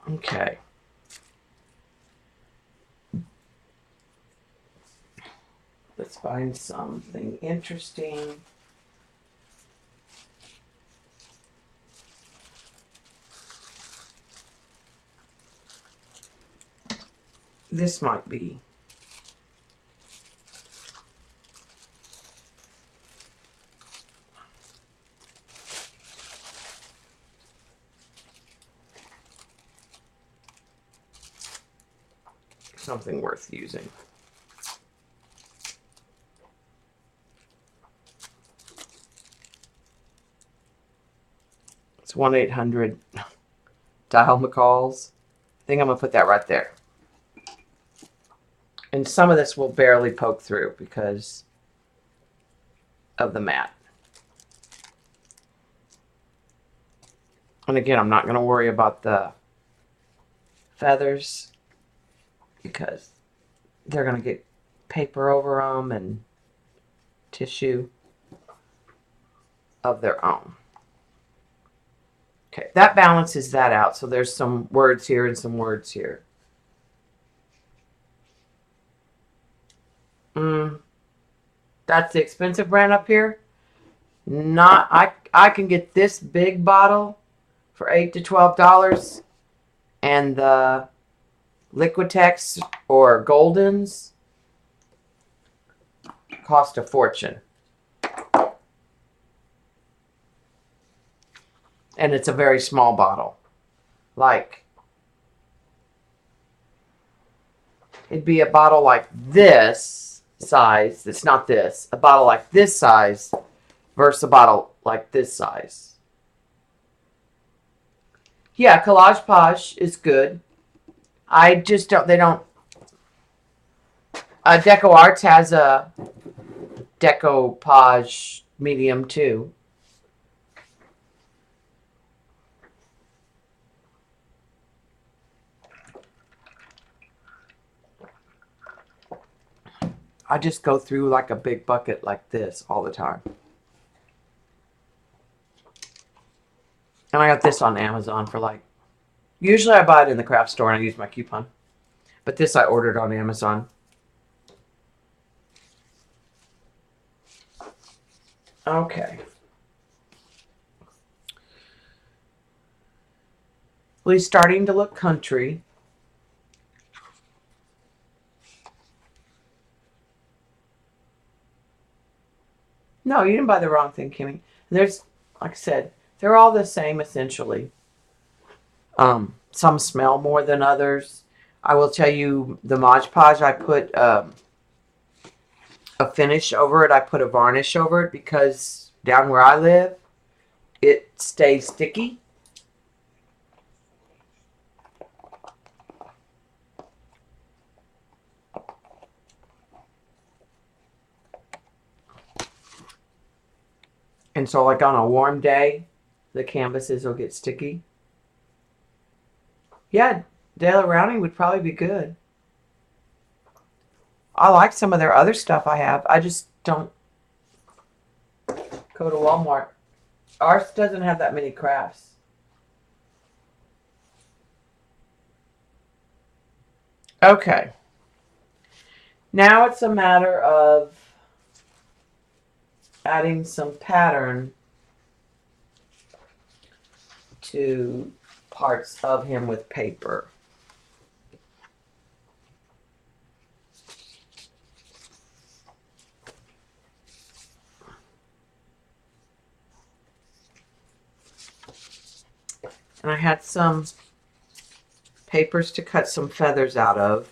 Okay. Let's find something interesting. This might be. something worth using. It's 1-800 dial McCalls. I think I'm going to put that right there. And some of this will barely poke through because of the mat. And again, I'm not going to worry about the feathers because they're going to get paper over them and tissue of their own. Okay, that balances that out. So there's some words here and some words here. That's the expensive brand up here. I can get this big bottle for $8 to $12, and the Liquitex or Goldens cost a fortune. And it's a very small bottle. Like, it'd be a bottle like this size. It's not this. A bottle like this size versus a bottle like this size. Yeah, Collage Posh is good. I just don't, they don't. Deco Arts has a Decoupage medium too. I just go through like a big bucket like this all the time. And I got this on Amazon for like, usually I buy it in the craft store and I use my coupon. But this I ordered on Amazon. Okay. Well, he's starting to look country. No, you didn't buy the wrong thing, Kimmy. There's, like I said, they're all the same essentially. Some smell more than others. I will tell you, the Mod Podge, I put a finish over it. I put a varnish over it because down where I live, it stays sticky. And so, like on a warm day, the canvases will get sticky. Yeah, Daily Rounding would probably be good. I like some of their other stuff I have. I just don't go to Walmart. Ours doesn't have that many crafts. Okay. Now it's a matter of adding some pattern to parts of him with paper. And I had some papers to cut some feathers out of.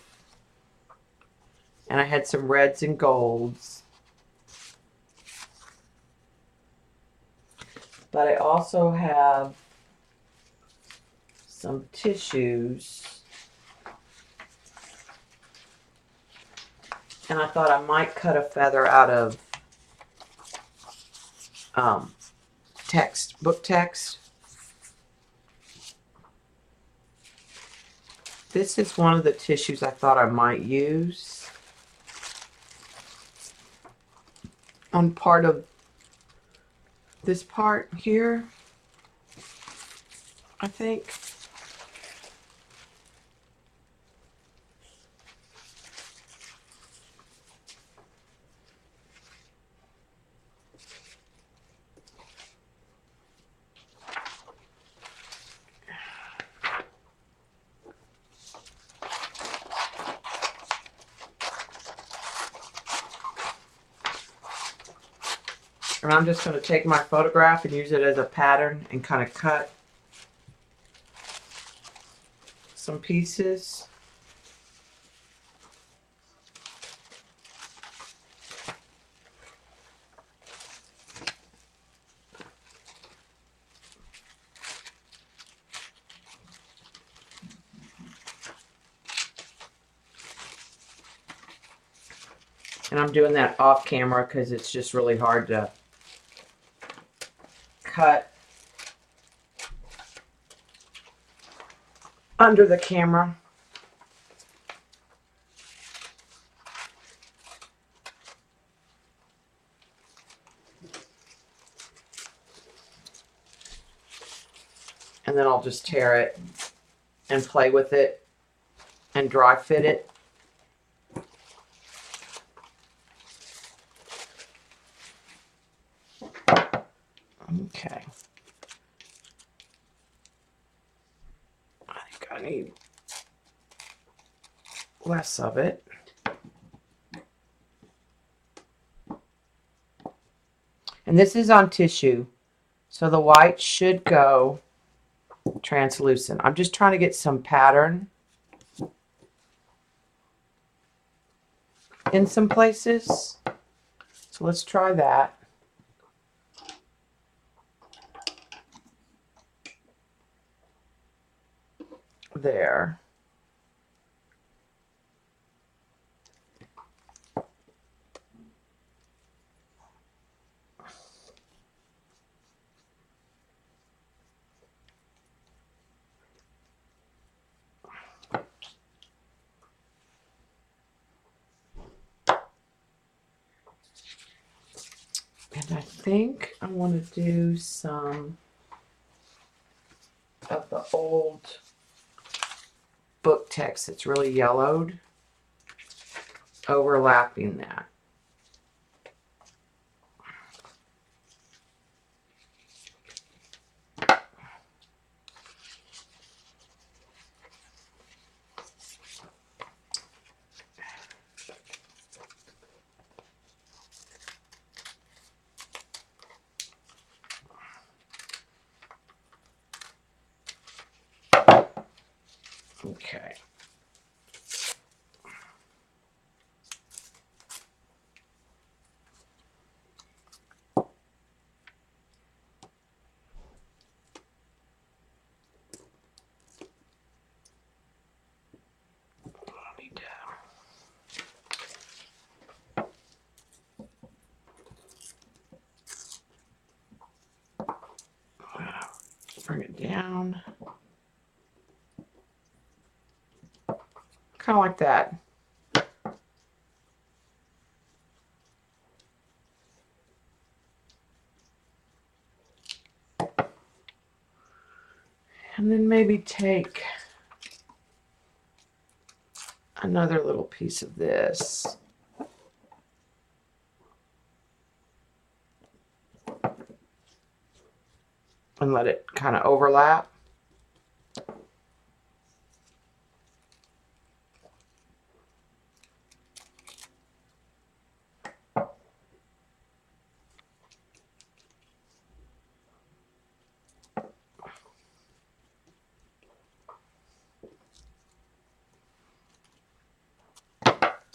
And I had some reds and golds. But I also have some tissues. And I thought I might cut a feather out of book text. This is one of the tissues I thought I might use on part of this part here, I think. And I'm just going to take my photograph and use it as a pattern and kind of cut some pieces. And I'm doing that off camera because it's just really hard to cut under the camera. And then I'll just tear it and play with it and dry fit it. Okay. I think I need less of it. And this is on tissue, so the white should go translucent. I'm just trying to get some pattern in some places. So let's try that. There. And I think I want to do some of the old book text that's really yellowed, overlapping that. Okay. Bring it down. Kind of like that. And then maybe take another little piece of this. And let it kind of overlap.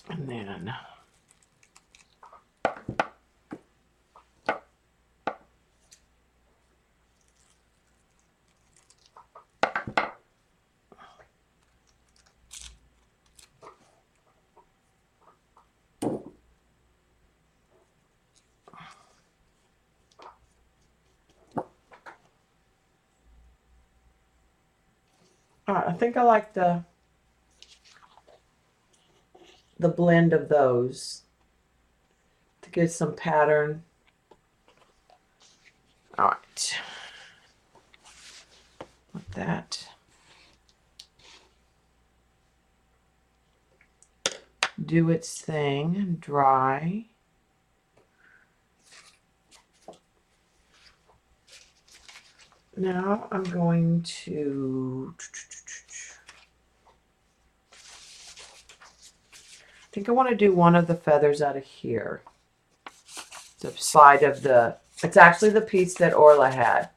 And then I think I like the blend of those to get some pattern. All right. Let that do its thing and dry. Now I'm going to, I think I want to do one of the feathers out of here. The side of the, it's actually the piece that Orla had.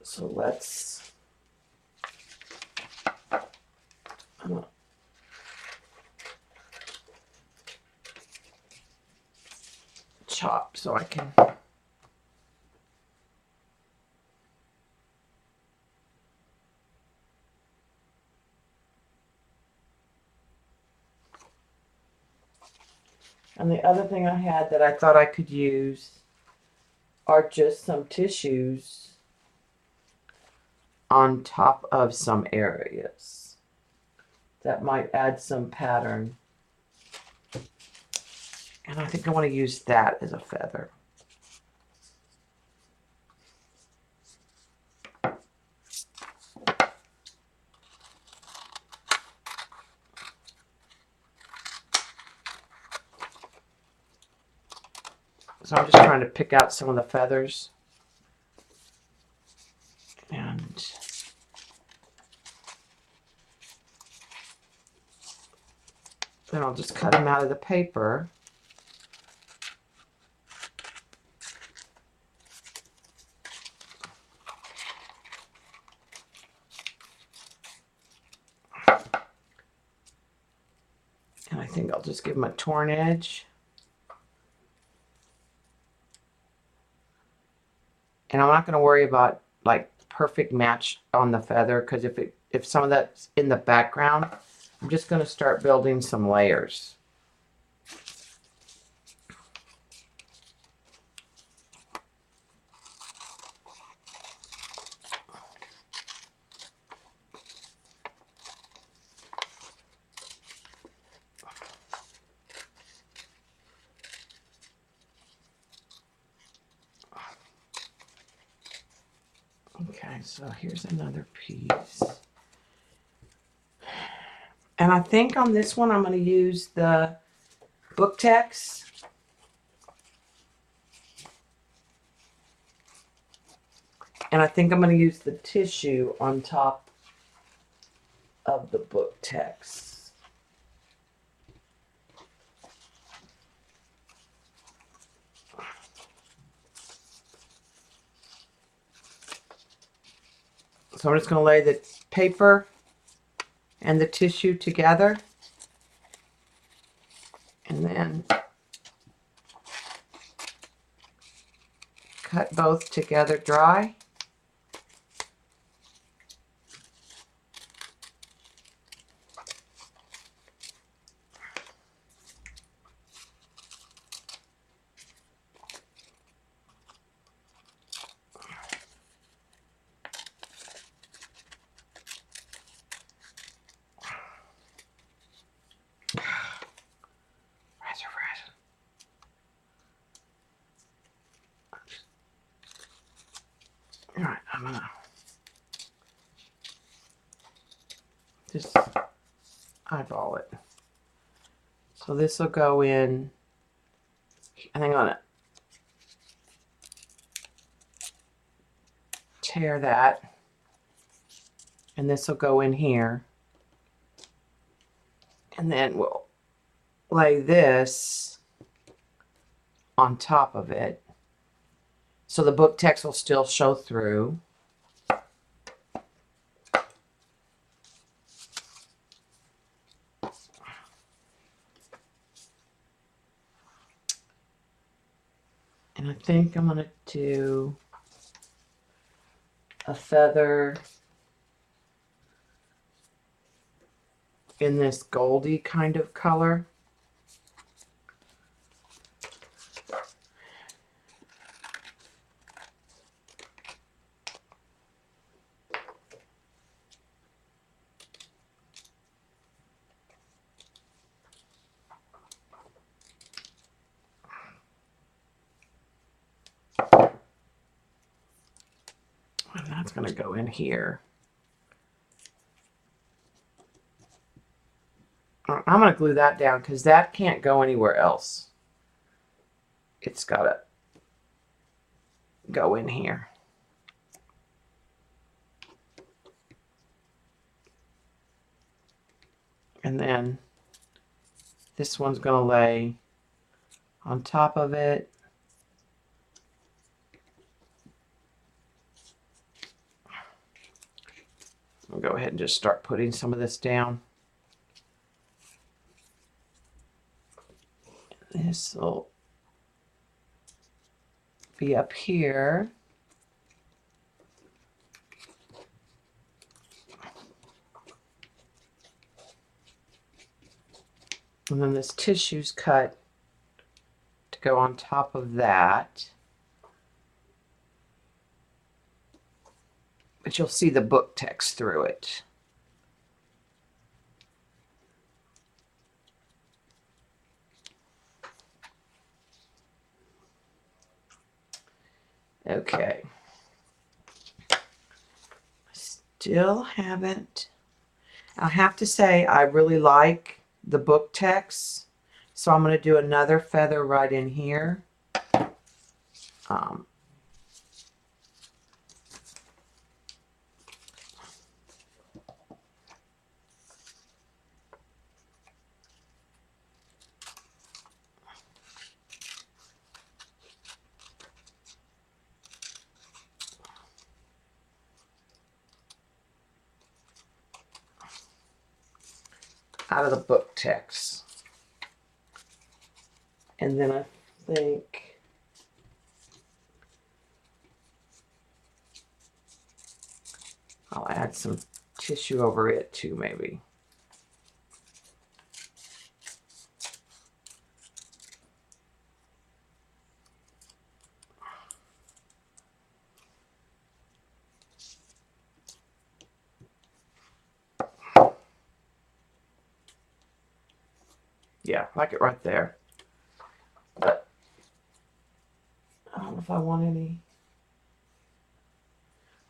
So let's, chop so I can. And the other thing I had that I thought I could use are just some tissues on top of some areas. That might add some pattern. And I think I want to use that as a feather. So I'm just trying to pick out some of the feathers. And then I'll just cut them out of the paper. And I think I'll just give them a torn edge. And I'm not going to worry about like perfect match on the feather, because if some of that's in the background, I'm just going to start building some layers. Okay, so here's another piece. And I think on this one, I'm going to use the book text. And I think I'm going to use the tissue on top of the book text. So I'm just going to lay the paper and the tissue together. And then cut both together dry. All right, I'm gonna just eyeball it. So this will go in, and I'm gonna tear that, and this will go in here. And then we'll lay this on top of it. So the book text will still show through. And I think I'm gonna do a feather in this goldy kind of color. And that's gonna go in here. I'm gonna glue that down because that can't go anywhere else. It's gotta go in here. And then this one's gonna lay on top of it. I'll go ahead and just start putting some of this down. This will be up here. And then this tissue's cut go on top of that. But you'll see the book text through it. Okay. Still haven't. I have to say, I really like the book text. So I'm going to do another feather right in here. Out of the book text. And then I think I'll add some tissue over it too, maybe. Yeah, like it right there. But I don't know if I want any.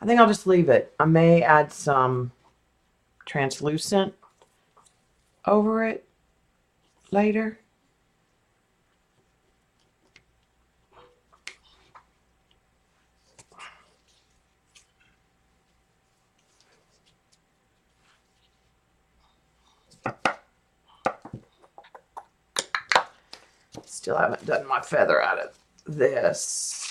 I think I'll just leave it. I may add some translucent over it later. Still haven't done my feather out of this.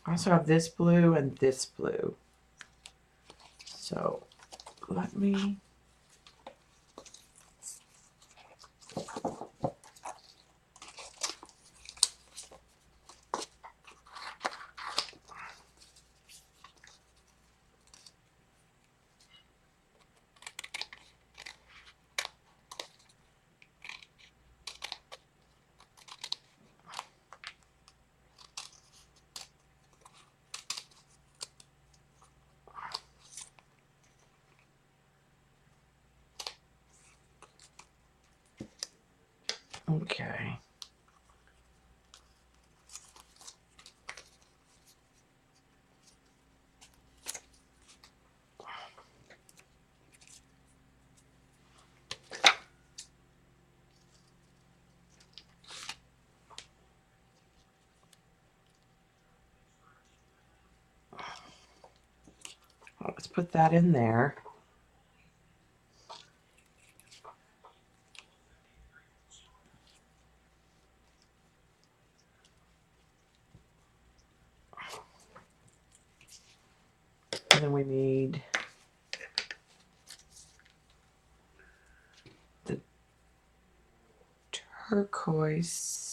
I also have this blue and this blue. So let me. Okay. Well, let's put that in there. And then we need the turquoise.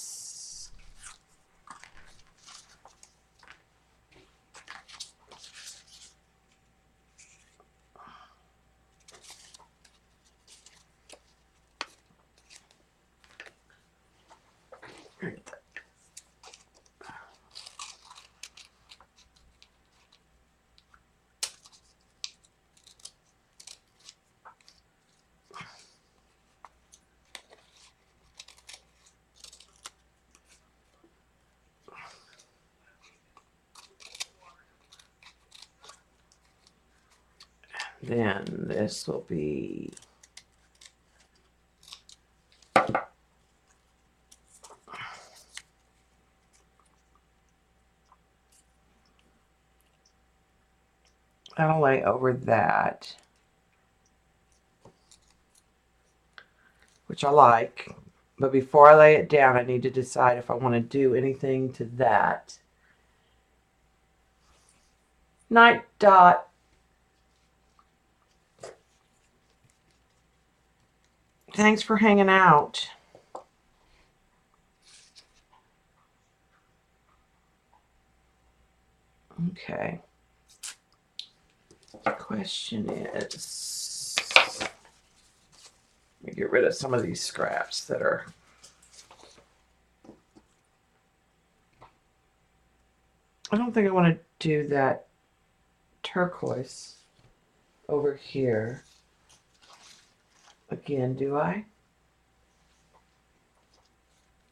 Then this will be That'll lay over that, which I like. But before I lay it down, I need to decide if I want to do anything to that. Night, Dot. Thanks for hanging out. Okay. The question is, let me get rid of some of these scraps that are. I don't think I want to do that turquoise over here again, do I?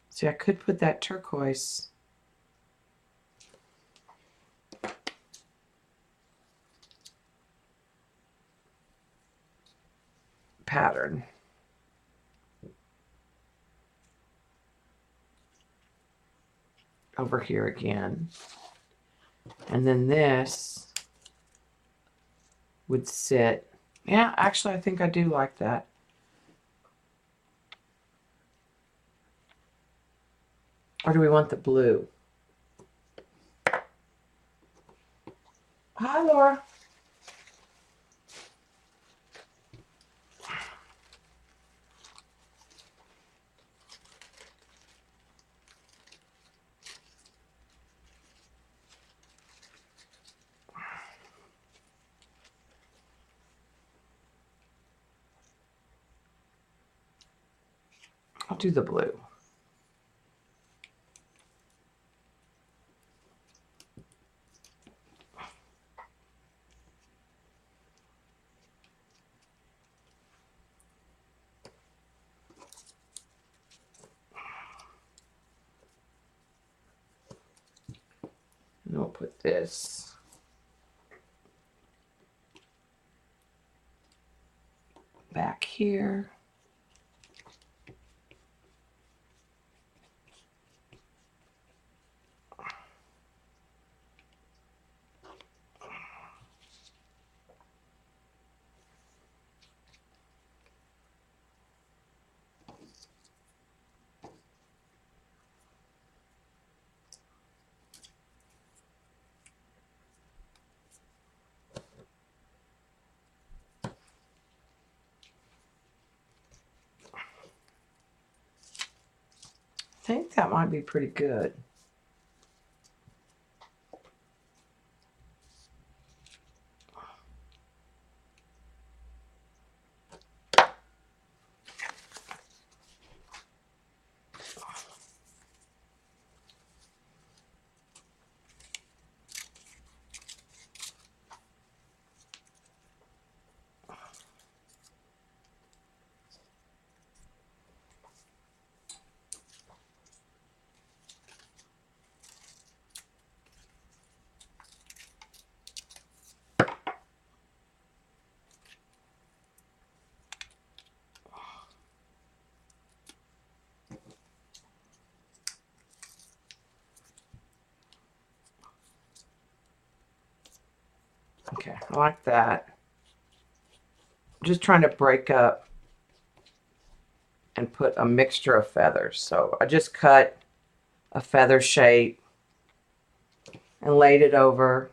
See, I could put that turquoise pattern. Over here again. And then this would sit. Yeah, actually, I think I do like that. Or do we want the blue? Hi, Laura. I'll do the blue. And we'll put this back here. I think that might be pretty good. Okay, I like that. I'm just trying to break up and put a mixture of feathers. So I just cut a feather shape and laid it over.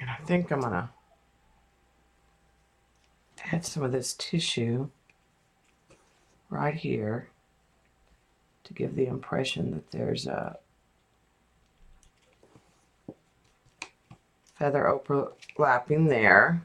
And I think I'm gonna add some of this tissue right here to give the impression that there's a feather overlapping there.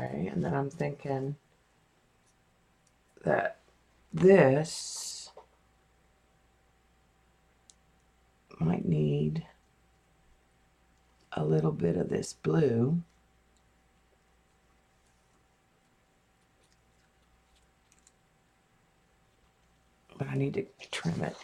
Okay, and then I'm thinking that this might need a little bit of this blue. But I need to trim it.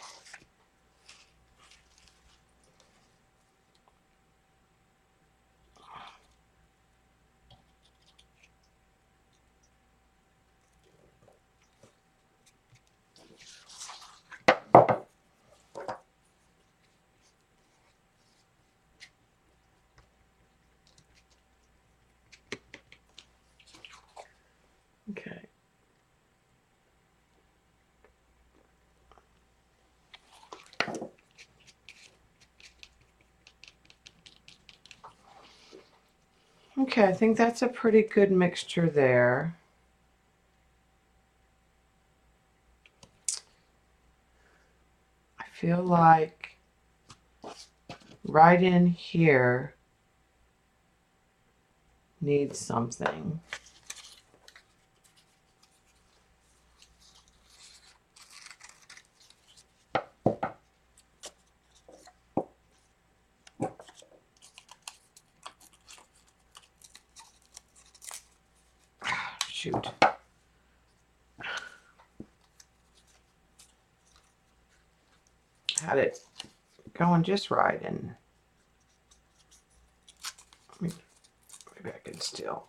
Okay. Okay, I think that's a pretty good mixture there. I feel like right in here needs something. Shoot. Had it going just right, and maybe I can still.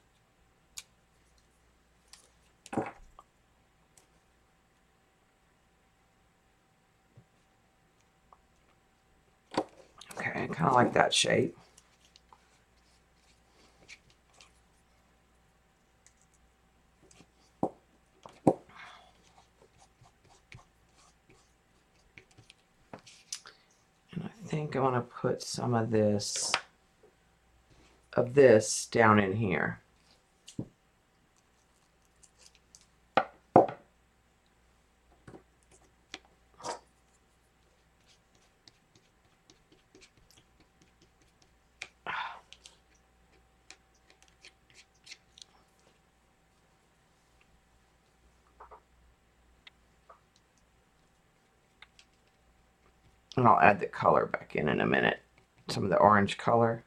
Okay, kind of like that shape. And I think I want to put some of this down in here. And I'll add the color back in a minute. Some of the orange color.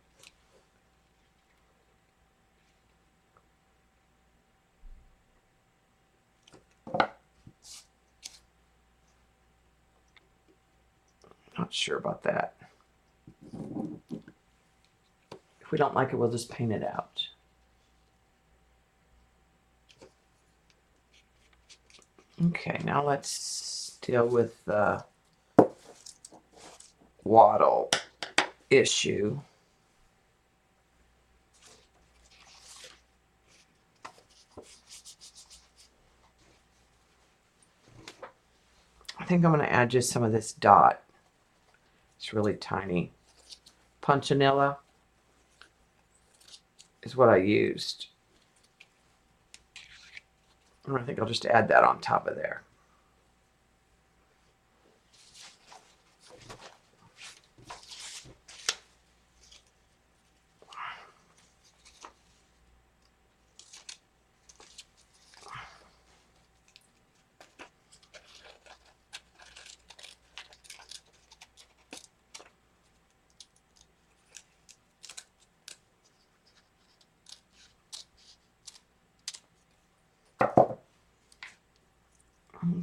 Not sure about that. If we don't like it, we'll just paint it out. Okay, now let's deal with the wattle issue. I think I'm going to add just some of this dot. It's really tiny. Punchinella is what I used. And I think I'll just add that on top of there.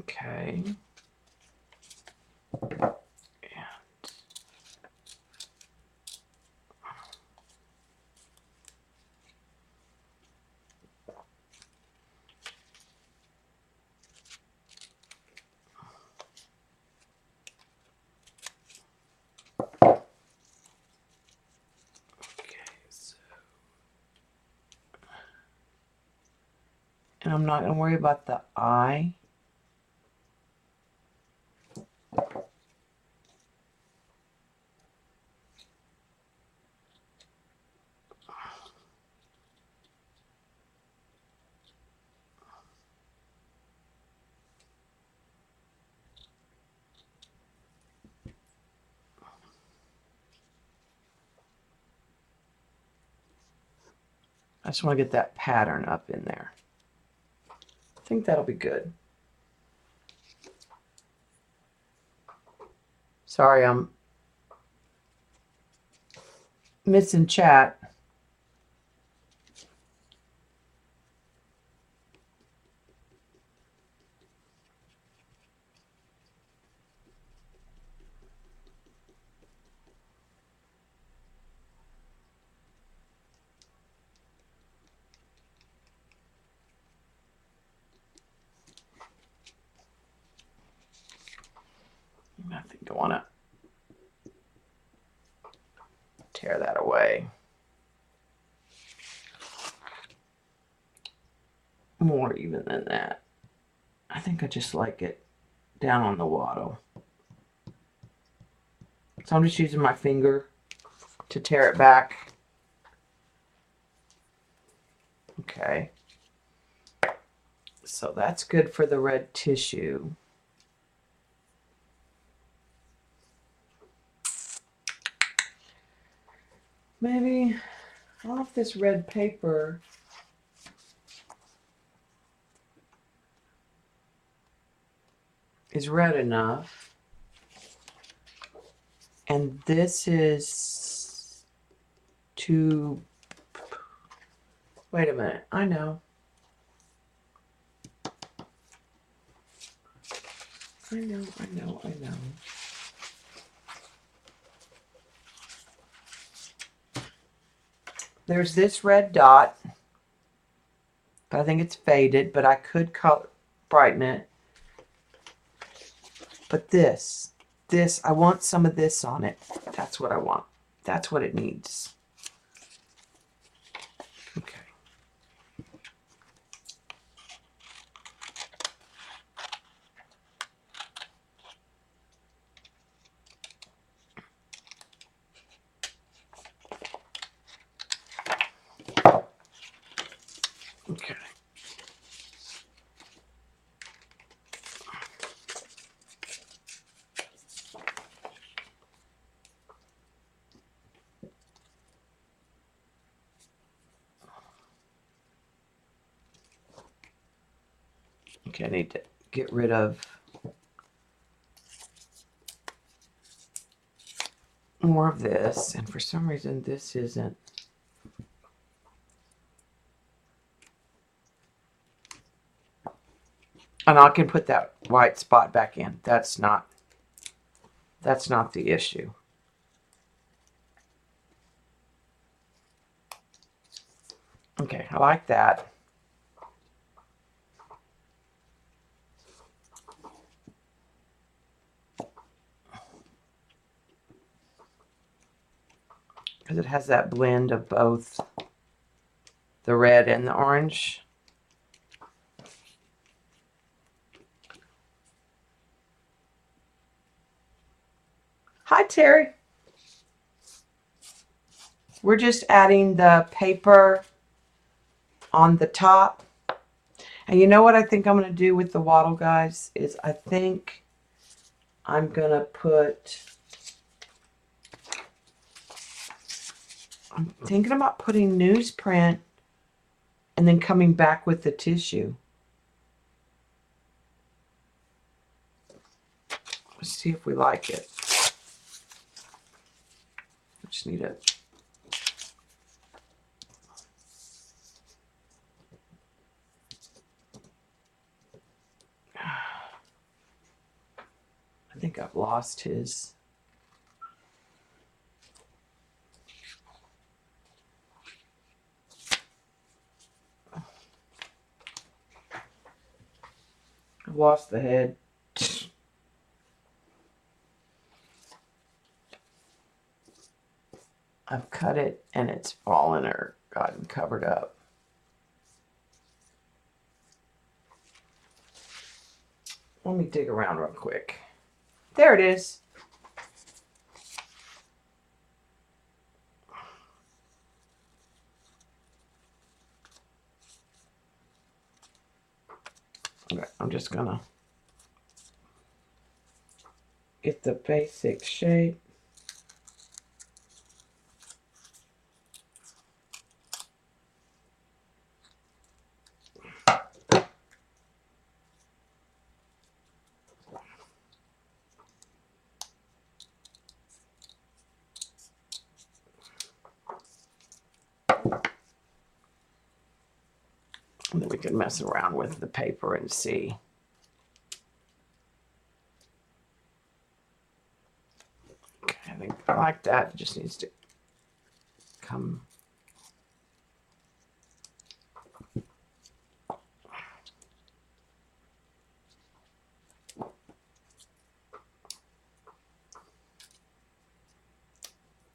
Okay. And I'm not going to worry about the eye. I just want to get that pattern up in there. I think that'll be good. Sorry, I'm missing chat. I think I want to tear that away. More even than that. I think I just like it down on the wattle. So I'm just using my finger to tear it back. Okay. So that's good for the red tissue. Maybe, I don't know if this red paper is red enough. And this is too, wait a minute, I know. I know. There's this red dot, but I think it's faded, but I could color brighten it. But this, I want some of this on it. That's what I want. That's what it needs. Okay. Okay. Okay, I need to get rid of more of this, and for some reason this isn't. And I can put that white spot back in. That's not the issue. Okay, I like that. Because it has that blend of both the red and the orange. Hi, Terry. We're just adding the paper on the top. And you know what I think I'm going to do with the wattle, guys, is I think I'm going to put, I'm thinking about putting newsprint and then coming back with the tissue. Let's see if we like it. I just need it. I think I've lost his. I've lost the head. I've cut it and it's fallen or gotten covered up. Let me dig around real quick. There it is. Okay, I'm just gonna get the basic shape. We can mess around with the paper and see. Okay, I think I like that. It just needs to come.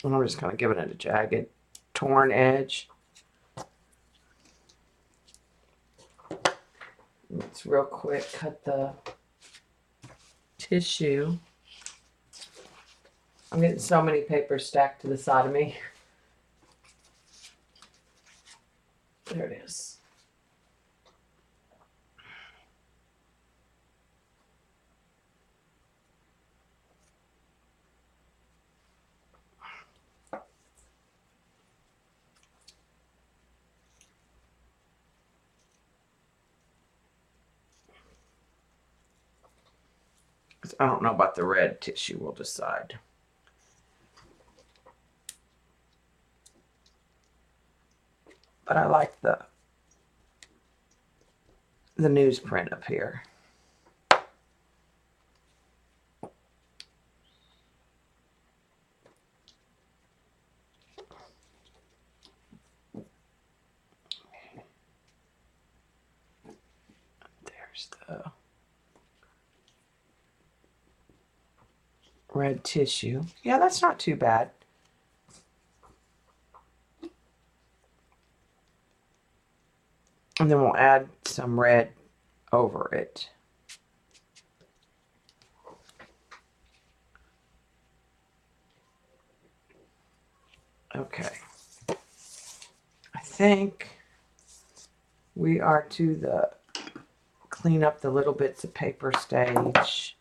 And I'm just kind of giving it a jagged, torn edge. Let's real quick cut the tissue. I'm getting so many papers stacked to the side of me. There it is. I don't know about the red tissue. We'll decide. But I like the newsprint up here. There's the red tissue. Yeah, that's not too bad. And then we'll add some red over it. Okay. I think we are to the clean up the little bits of paper stage.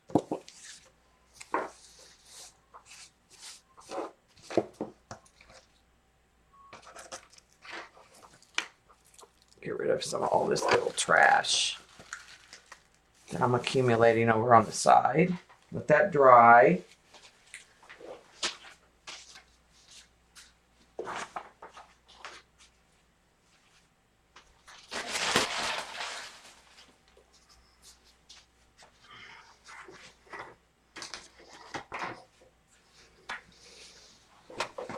Get rid of all this little trash that I'm accumulating over on the side. Let that dry.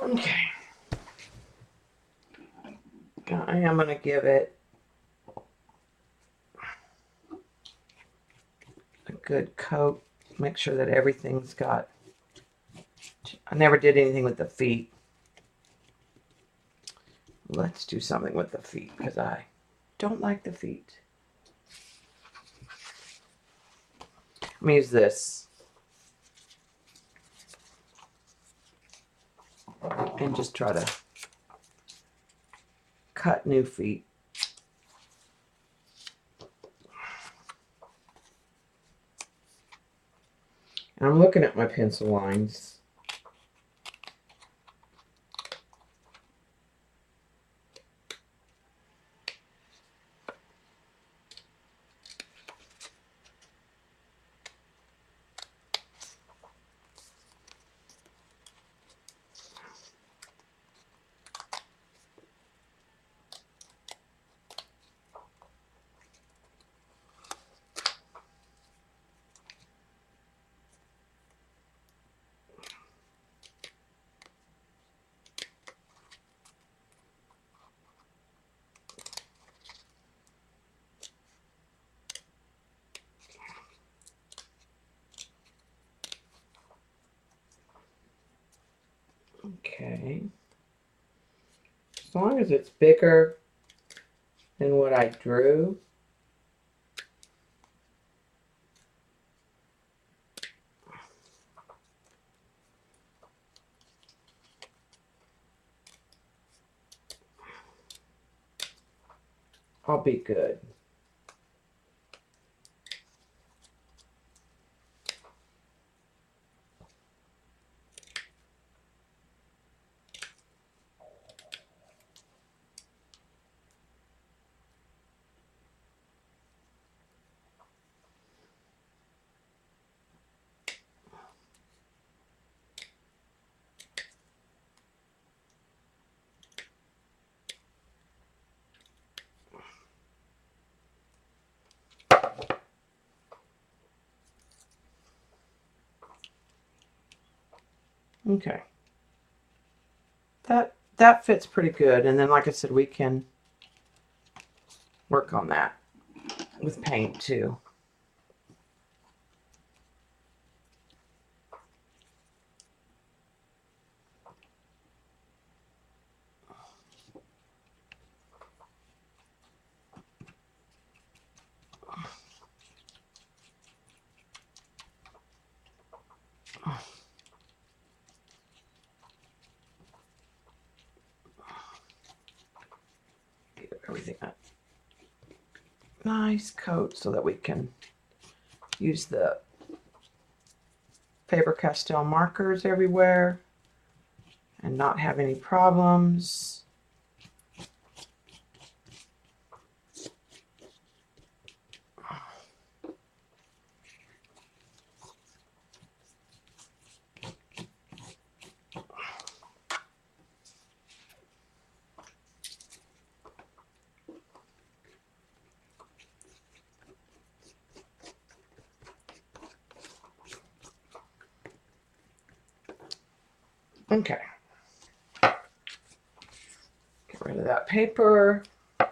Okay. I am going to give it a good coat. Make sure that everything's got... I never did anything with the feet. Let's do something with the feet because I don't like the feet. Let me use this. And just try to cut new feet. And I'm looking at my pencil lines. Okay. As long as it's bigger than what I drew. I'll be good. Okay. That fits pretty good. And then, like I said, we can work on that with paint too. Get everything up. Nice coat so that we can use the Faber-Castell markers everywhere and not have any problems. Okay. Get rid of that paper. I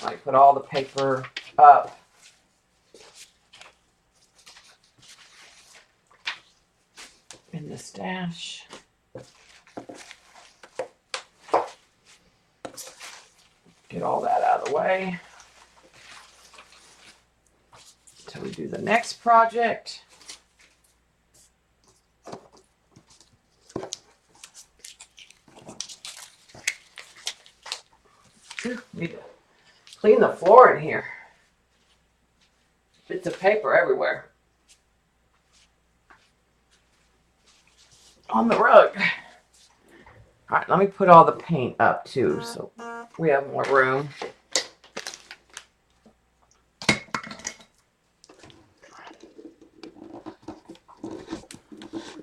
might put all the paper up. In the stash. Get all that out of the way until we do the next project. Need to clean the floor in here. Bits of paper everywhere. On the rug. All right, let me put all the paint up too so we have more room.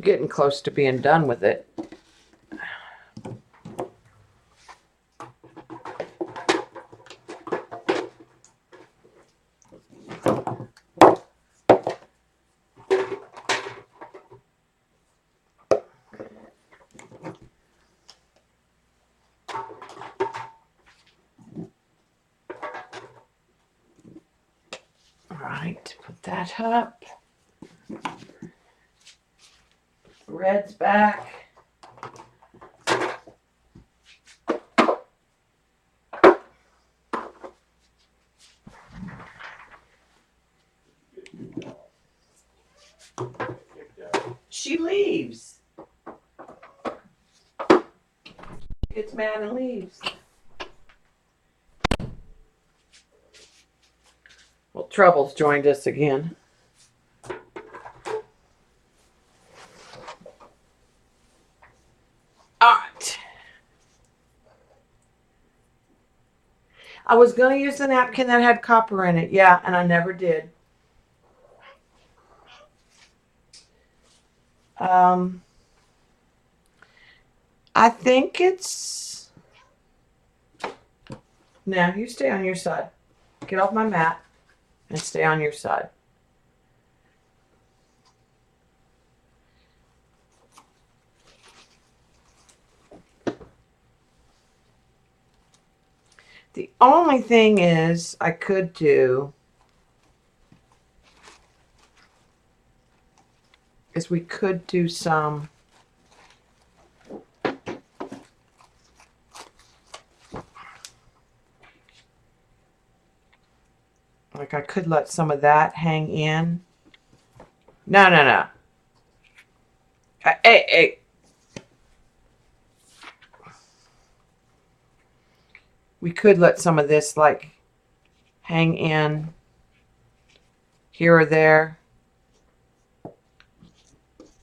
Getting close to being done with it. All right, put that up. Red's back. She leaves. She gets mad and leaves. Well, Trouble's joined us again. Alright. I was going to use the napkin that had copper in it, yeah, and I never did. I think it's... Now, you stay on your side. Get off my mat and stay on your side. The only thing is I could do is we could do some like I could let some of that hang in. No. Hey. We could let some of this like hang in here or there.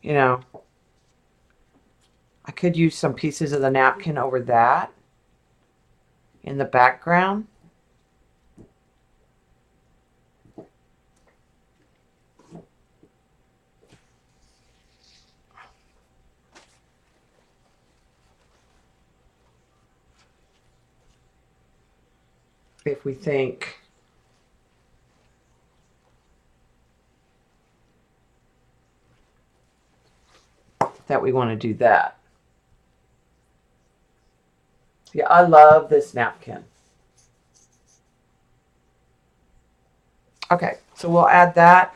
You know, I could use some pieces of the napkin over that in the background. If we think that we want to do that. Yeah, I love this napkin. Okay, so we'll add that.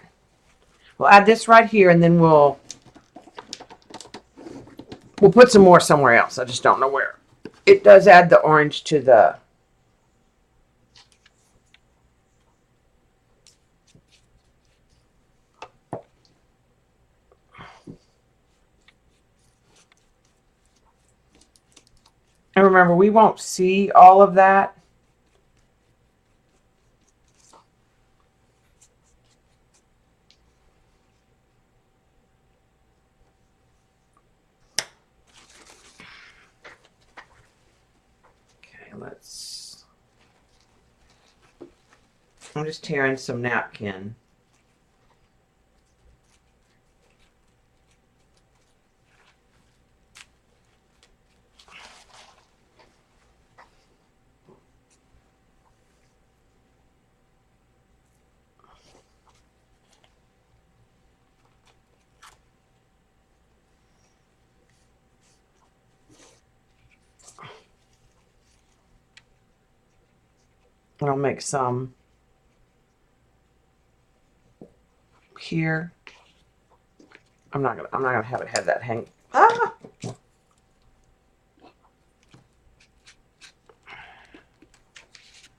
We'll add this right here, and then we'll put some more somewhere else. I just don't know where. It does add the orange to the. And remember, we won't see all of that. Okay, let's. I'm just tearing some napkin. And I'll make some here. I'm not gonna have it have that hang. Ah!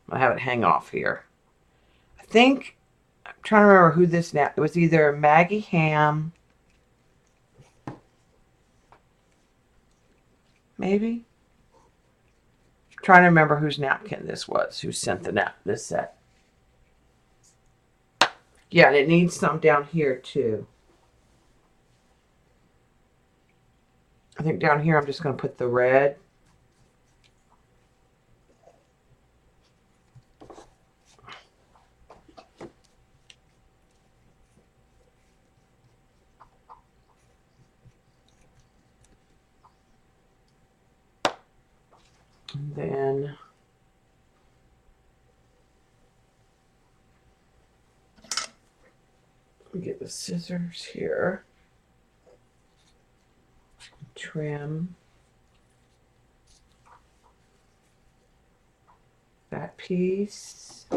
I'll have it hang off here. I think I'm trying to remember who this nap. It was either Maggie Ham, maybe. I'm trying to remember whose napkin this was. Who sent this set? Yeah, and it needs some down here too. I think down here I'm just going to put the red. And then we get the scissors here. Trim that piece.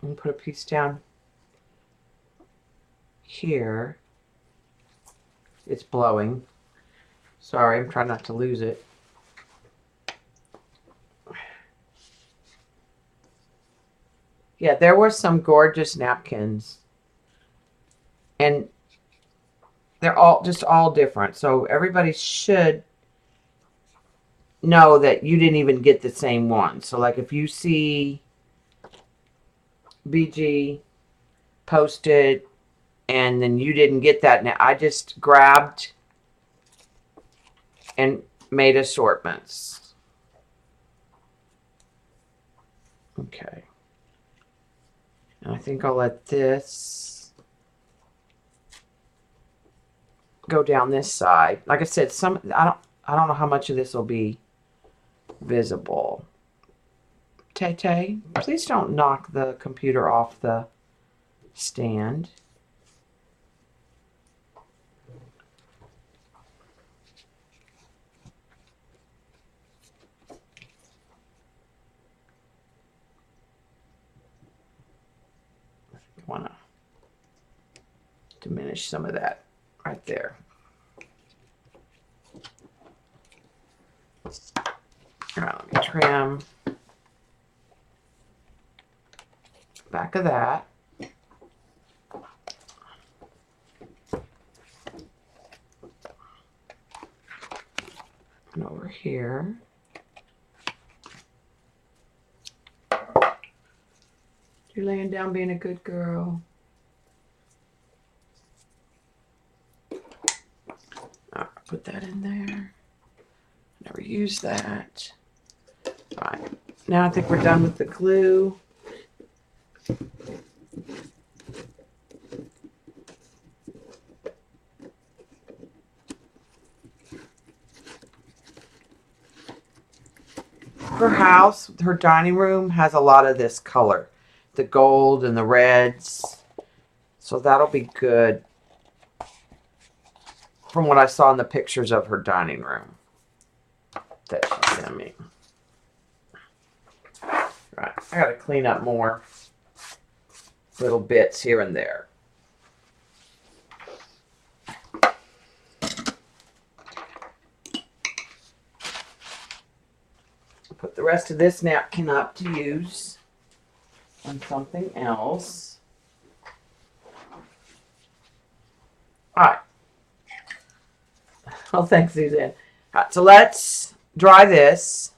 And put a piece down here. It's blowing. Sorry, I'm trying not to lose it. Yeah, there were some gorgeous napkins. And they're all different. So everybody should know that you didn't even get the same one. So like if you see BG posted and then you didn't get that, now I just grabbed and made assortments. Okay. And I think I'll let this go down this side. Like I said, I don't know how much of this will be visible. Tay, please don't knock the computer off the stand. I want to diminish some of that right there. All right, let me trim back of that. And over here. You're laying down being a good girl. All right, put that in there. Never use that. All right, now I think we're done with the glue. her house, her dining room has a lot of this color. The gold and the reds. So that'll be good from what I saw in the pictures of her dining room that she sent me. Right, I gotta clean up more little bits here and there. Put the rest of this napkin up to use on something else. All right. Well, thanks, Suzanne. All right, so let's dry this.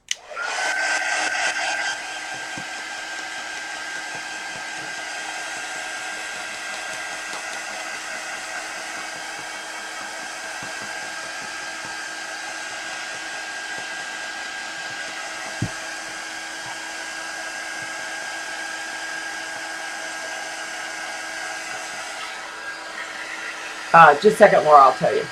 Just a second, Laura, I'll tell you.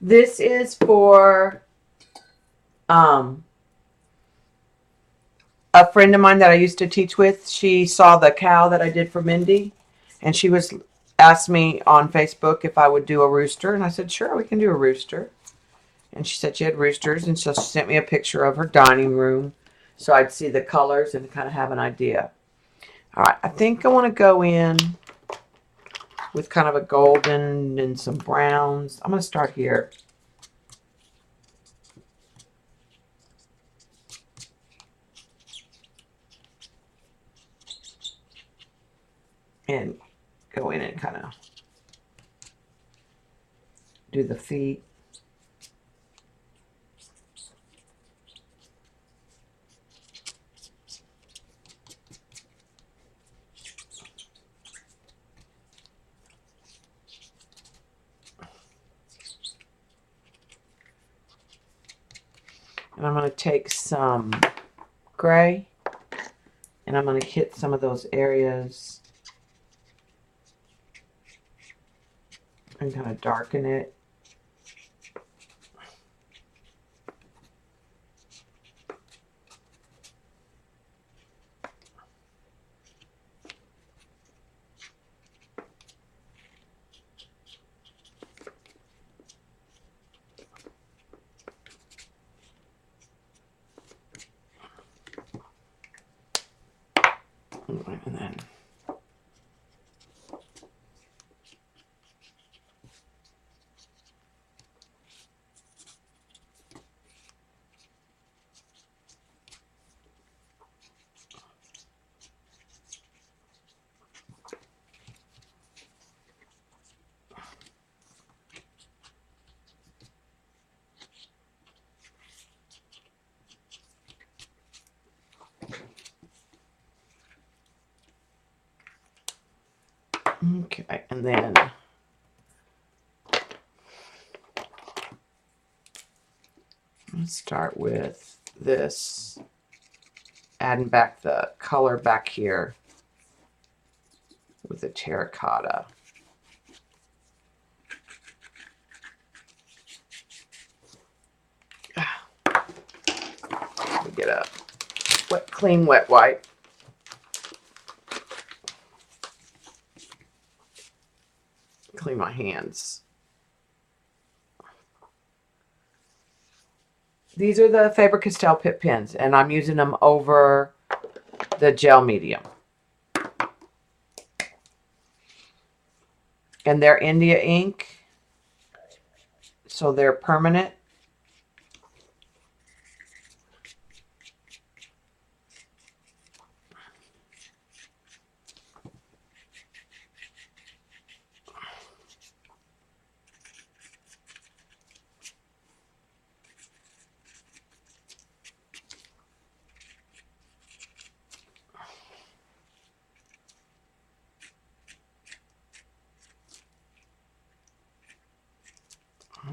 This is for a friend of mine that I used to teach with. She saw the cow that I did for Mindy, and she was asked me on Facebook if I would do a rooster, and I said, sure, we can do a rooster. And she said she had roosters, and so she sent me a picture of her dining room so I'd see the colors and kind of have an idea. All right, I think I want to go in with kind of a golden and some browns. I'm going to start here. And go in and kind of do the feet. And I'm going to take some gray and I'm going to hit some of those areas and kind of darken it. And then okay, and then let's start with this, adding back the color back here with the terracotta. Let me get a clean wet wipe. Clean my hands. These are the Faber-Castell Pip pens, and I'm using them over the gel medium. And they're India ink, so they're permanent.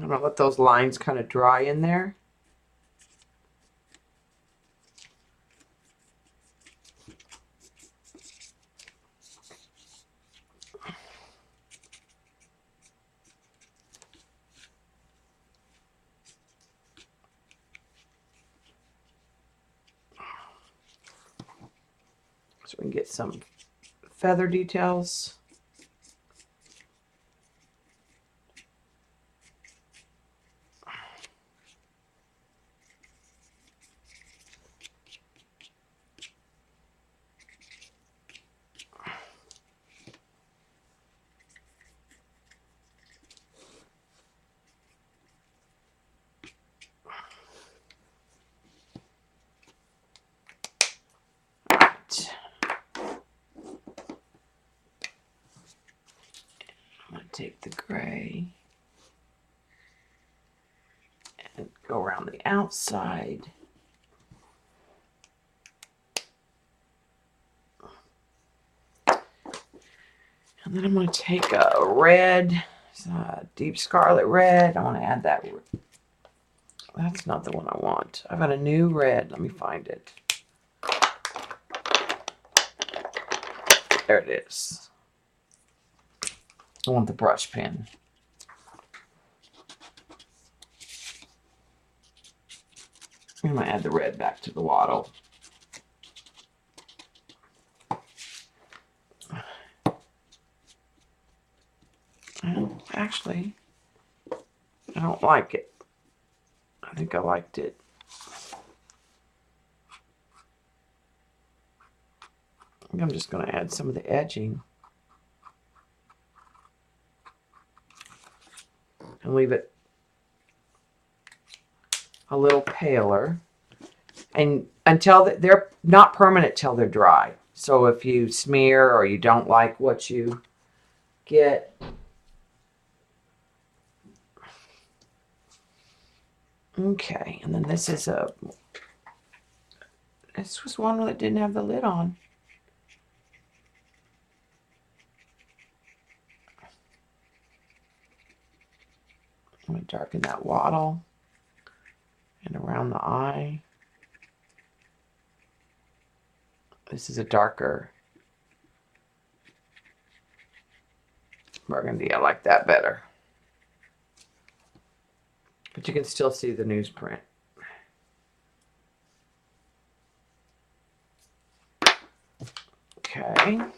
I'm gonna let those lines kind of dry in there. So we can get some feather details. I'm going to take the gray and go around the outside. And then I'm going to take a red, deep scarlet red. I want to add that. That's not the one I want. I've got a new red. Let me find it. There it is. I want the brush pen. I'm going to add the red back to the wattle. Actually, I don't like it. I think I liked it. I think I'm just going to add some of the edging and leave it a little paler. And until they're not permanent till they're dry. So if you smear or you don't like what you get, okay. And then this was one that didn't have the lid on. I'm going to darken that wattle and around the eye. This is a darker burgundy. I like that better. But you can still see the newsprint. Okay. I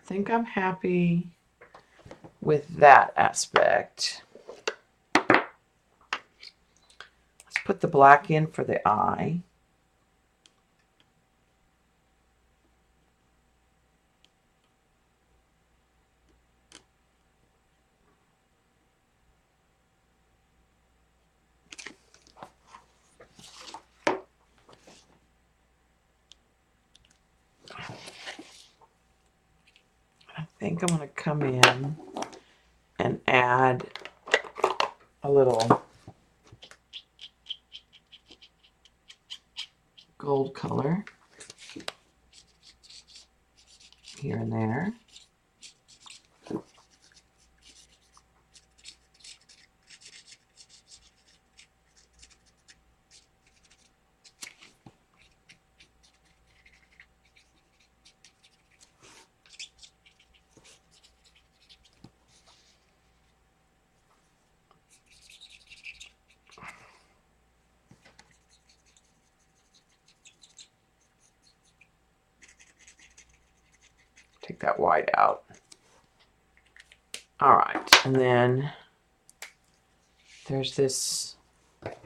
think I'm happy with that aspect. Let's put the black in for the eye. I think I'm going to come in and add a little gold color here and there. Take that white out. All right, and then there's this. Let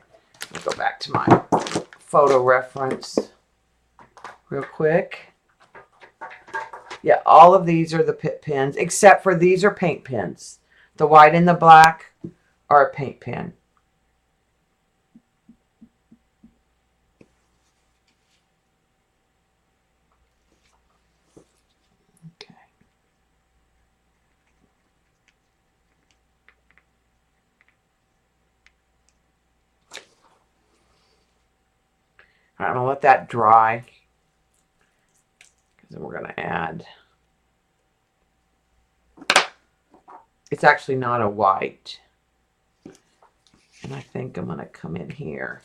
me go back to my photo reference real quick. Yeah, all of these are the pit pens, except for these are paint pens. The white and the black are a paint pen. Okay. All right, I'm gonna let that dry because then we're gonna add It's actually not a white. And I think I'm going to come in here.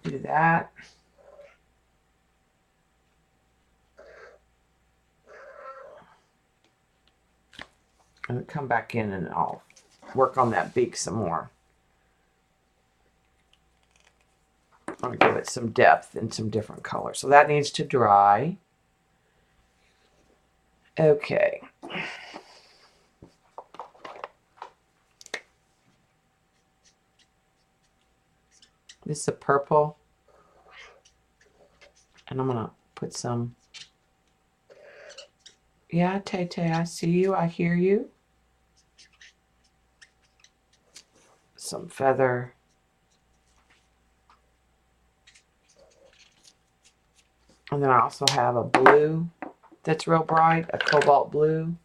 Do that. And come back in and I'll work on that beak some more. I'll give it some depth and some different colors. So that needs to dry. Okay. This is a purple. And I'm going to put some. Yeah, Tay-Tay, I see you. I hear you. Some feather. And then I also have a blue that's real bright, a cobalt blue.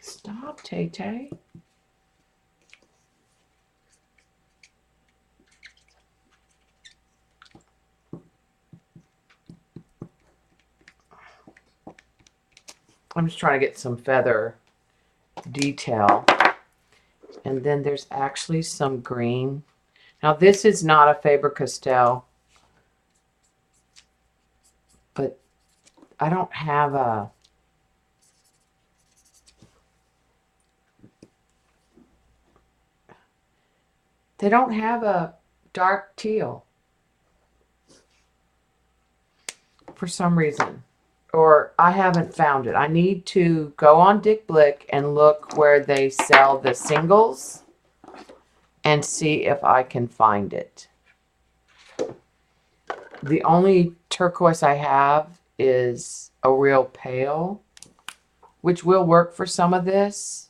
Stop, Tay-Tay. I'm just trying to get some feather detail. And then there's actually some green. Now this is not a Faber-Castell, but I don't have a, they don't have a dark teal for some reason. Or I haven't found it. I need to go on Dick Blick and look where they sell the singles and see if I can find it. The only turquoise I have is a real pale, which will work for some of this.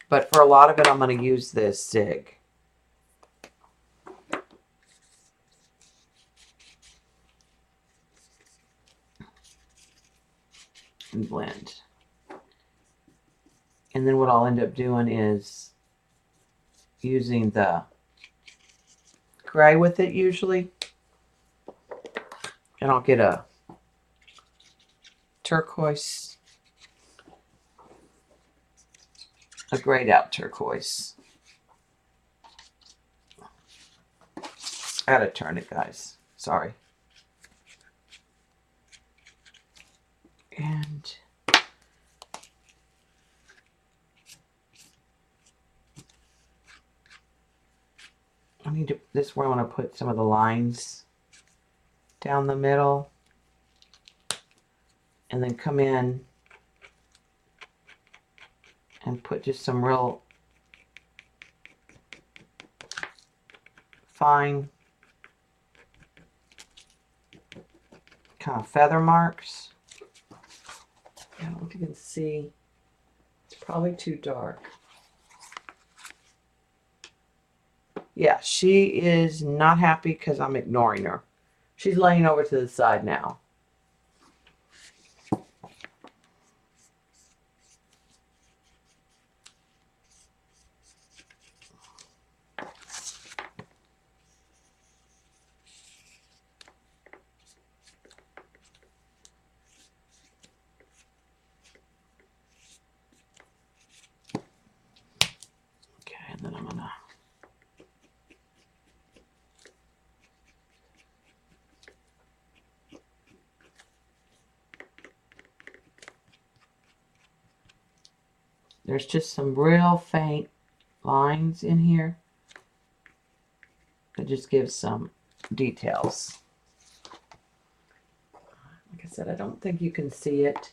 But for a lot of it, I'm going to use this Zig. And blend. And then what I'll end up doing is using the gray with it usually. And I'll get a turquoise, a grayed out turquoise. I gotta turn it, guys. Sorry. And I need to, this is where I want to put some of the lines down the middle. And then come in and put just some real fine kind of feather marks. I don't know if you can see. It's probably too dark. Yeah, she is not happy because I'm ignoring her. She's laying over to the side now. Okay, and then I'm gonna there's just some real faint lines in here that just gives some details. Like I said, I don't think you can see it.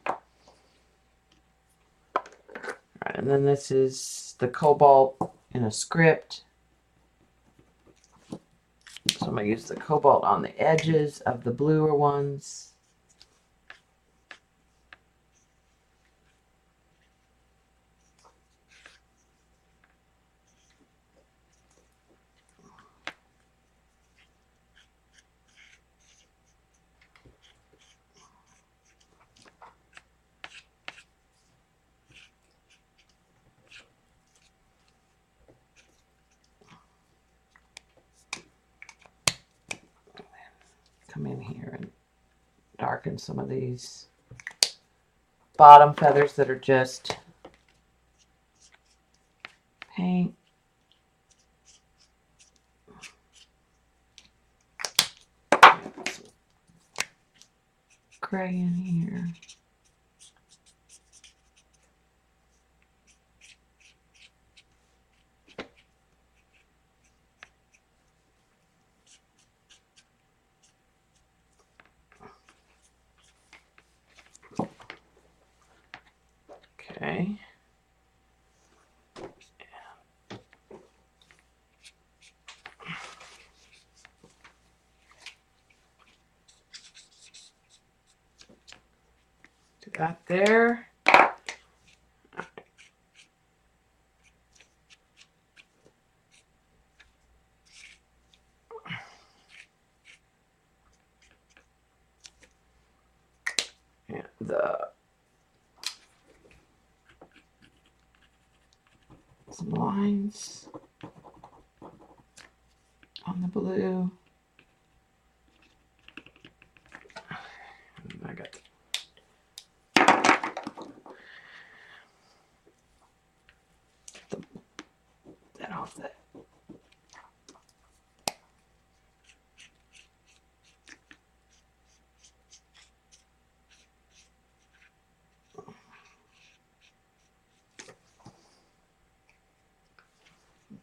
Alright, and then this is the cobalt in a script. So I'm going to use the cobalt on the edges of the bluer ones. come in here and darken some of these bottom feathers that are just paint. Gray in here. Okay. Do that there. And some lines on the blue. And I got that off that.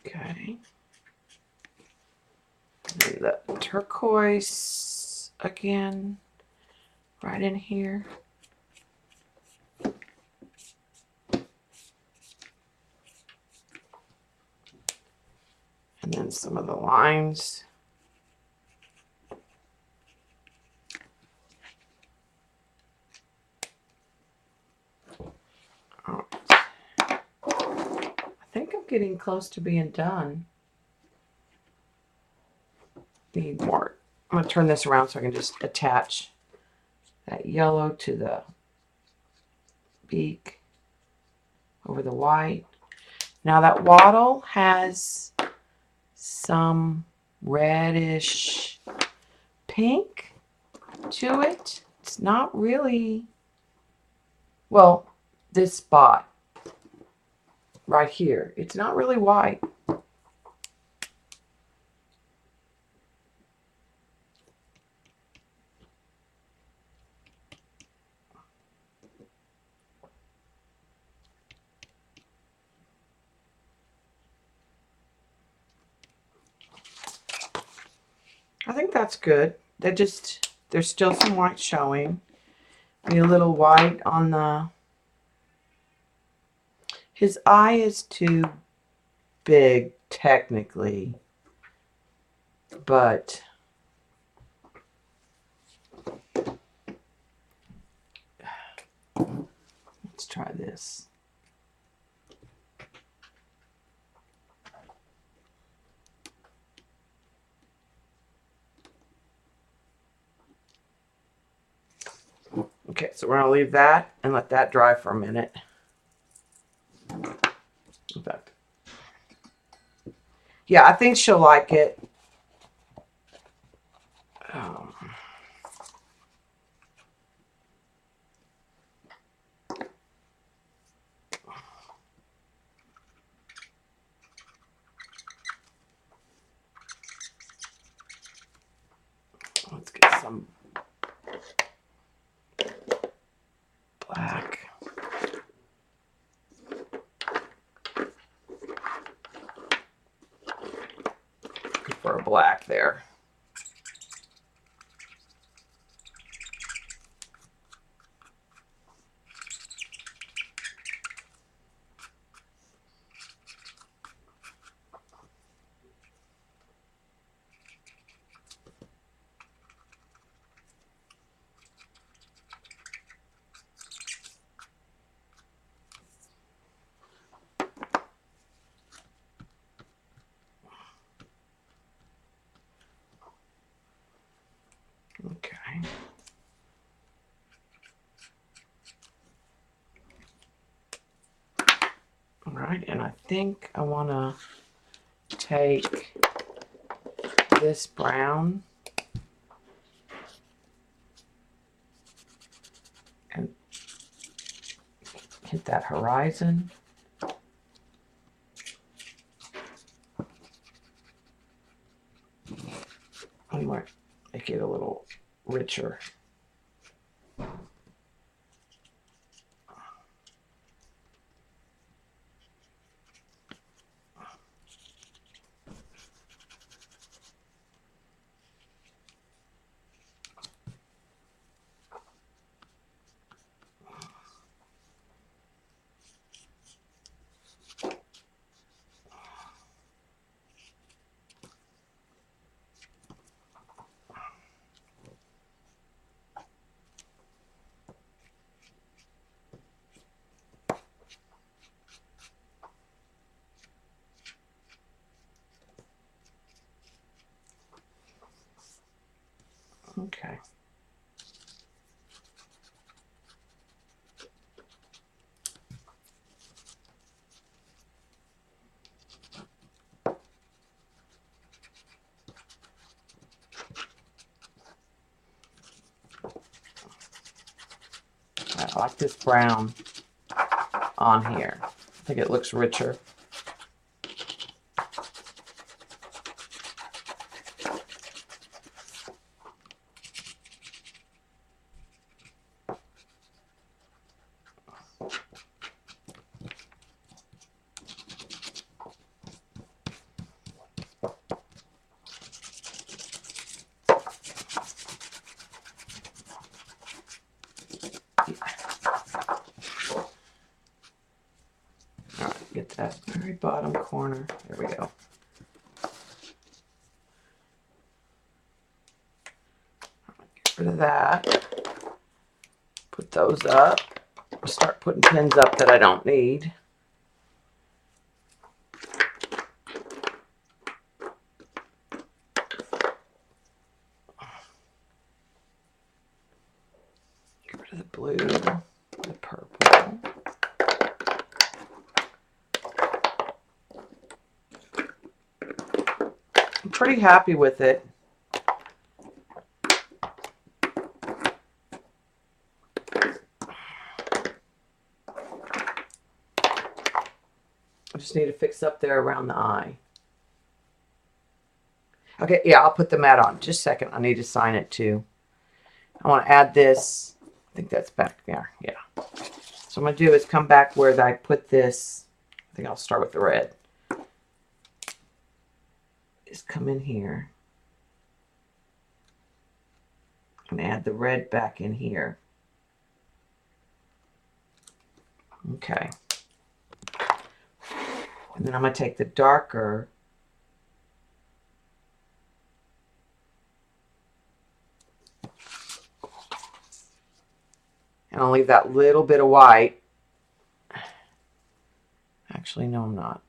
Okay. And the turquoise again, right in here. And then some of the lines. All right. I think I'm getting close to being done. Need more. I'm going to turn this around so I can just attach that yellow to the beak over the white. Now that wattle has some reddish pink to it. It's not really, well, this spot right here, it's not really white. I think that's good. There's still some white showing. Need a little white on the, his eye is too big technically, but let's try this. Okay, so we're gonna leave that and let that dry for a minute. In fact, yeah, I think she'll like it. Let's get some black. For a black there. Okay. All right, and I think I want to take this brown hit that horizon. I might make it a little richer. Okay. I like this brown on here. I think it looks richer. Alright, get that very bottom corner. There we go. Get rid of that. Put those up. Start putting pins up that I don't need. Get rid of the blue, the purple. I'm pretty happy with it. I just need to fix up there around the eye. Okay, yeah, I'll put the mat on. Just a second. I need to sign it too. I want to add this. I think that's back there. Yeah. So I'm going to do is come back where I put this. I think I'll start with the red. Just come in here. And add the red back in here. Okay. And then I'm going to take the darker and I'll leave that little bit of white. Actually, no, I'm not.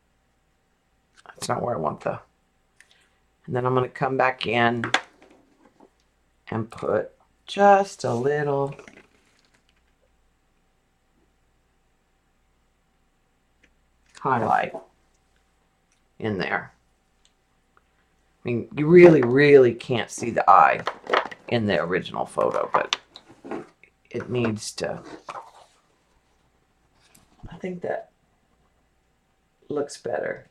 That's not where I want the. And then I'm going to come back in and put just a little highlight in there. I mean, you really, really can't see the eye in the original photo, but it needs to. I think that looks better.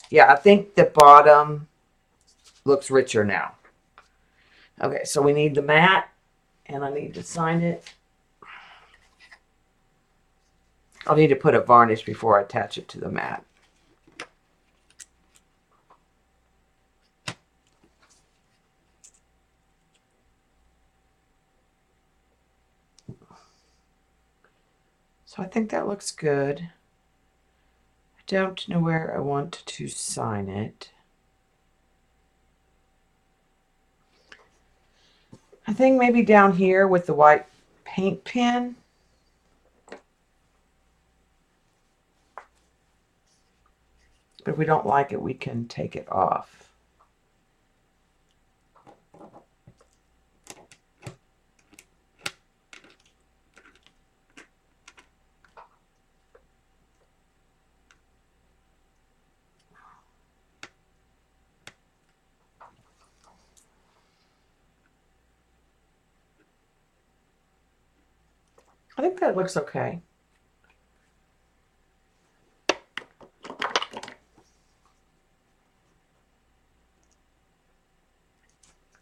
Yeah, I think the bottom looks richer now. Okay, so we need the mat, and I need to sign it. I'll need to put a varnish before I attach it to the mat. So I think that looks good. I don't know where I want to sign it. I think maybe down here with the white paint pen. But if we don't like it, we can take it off. I think that looks okay.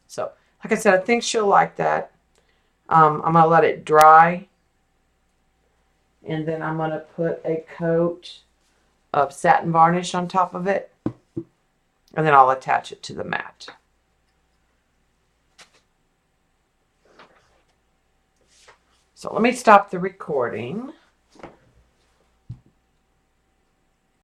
So, like I said, I think she'll like that. I'm going to let it dry. And then I'm going to put a coat of satin varnish on top of it. And then I'll attach it to the mat. So let me stop the recording.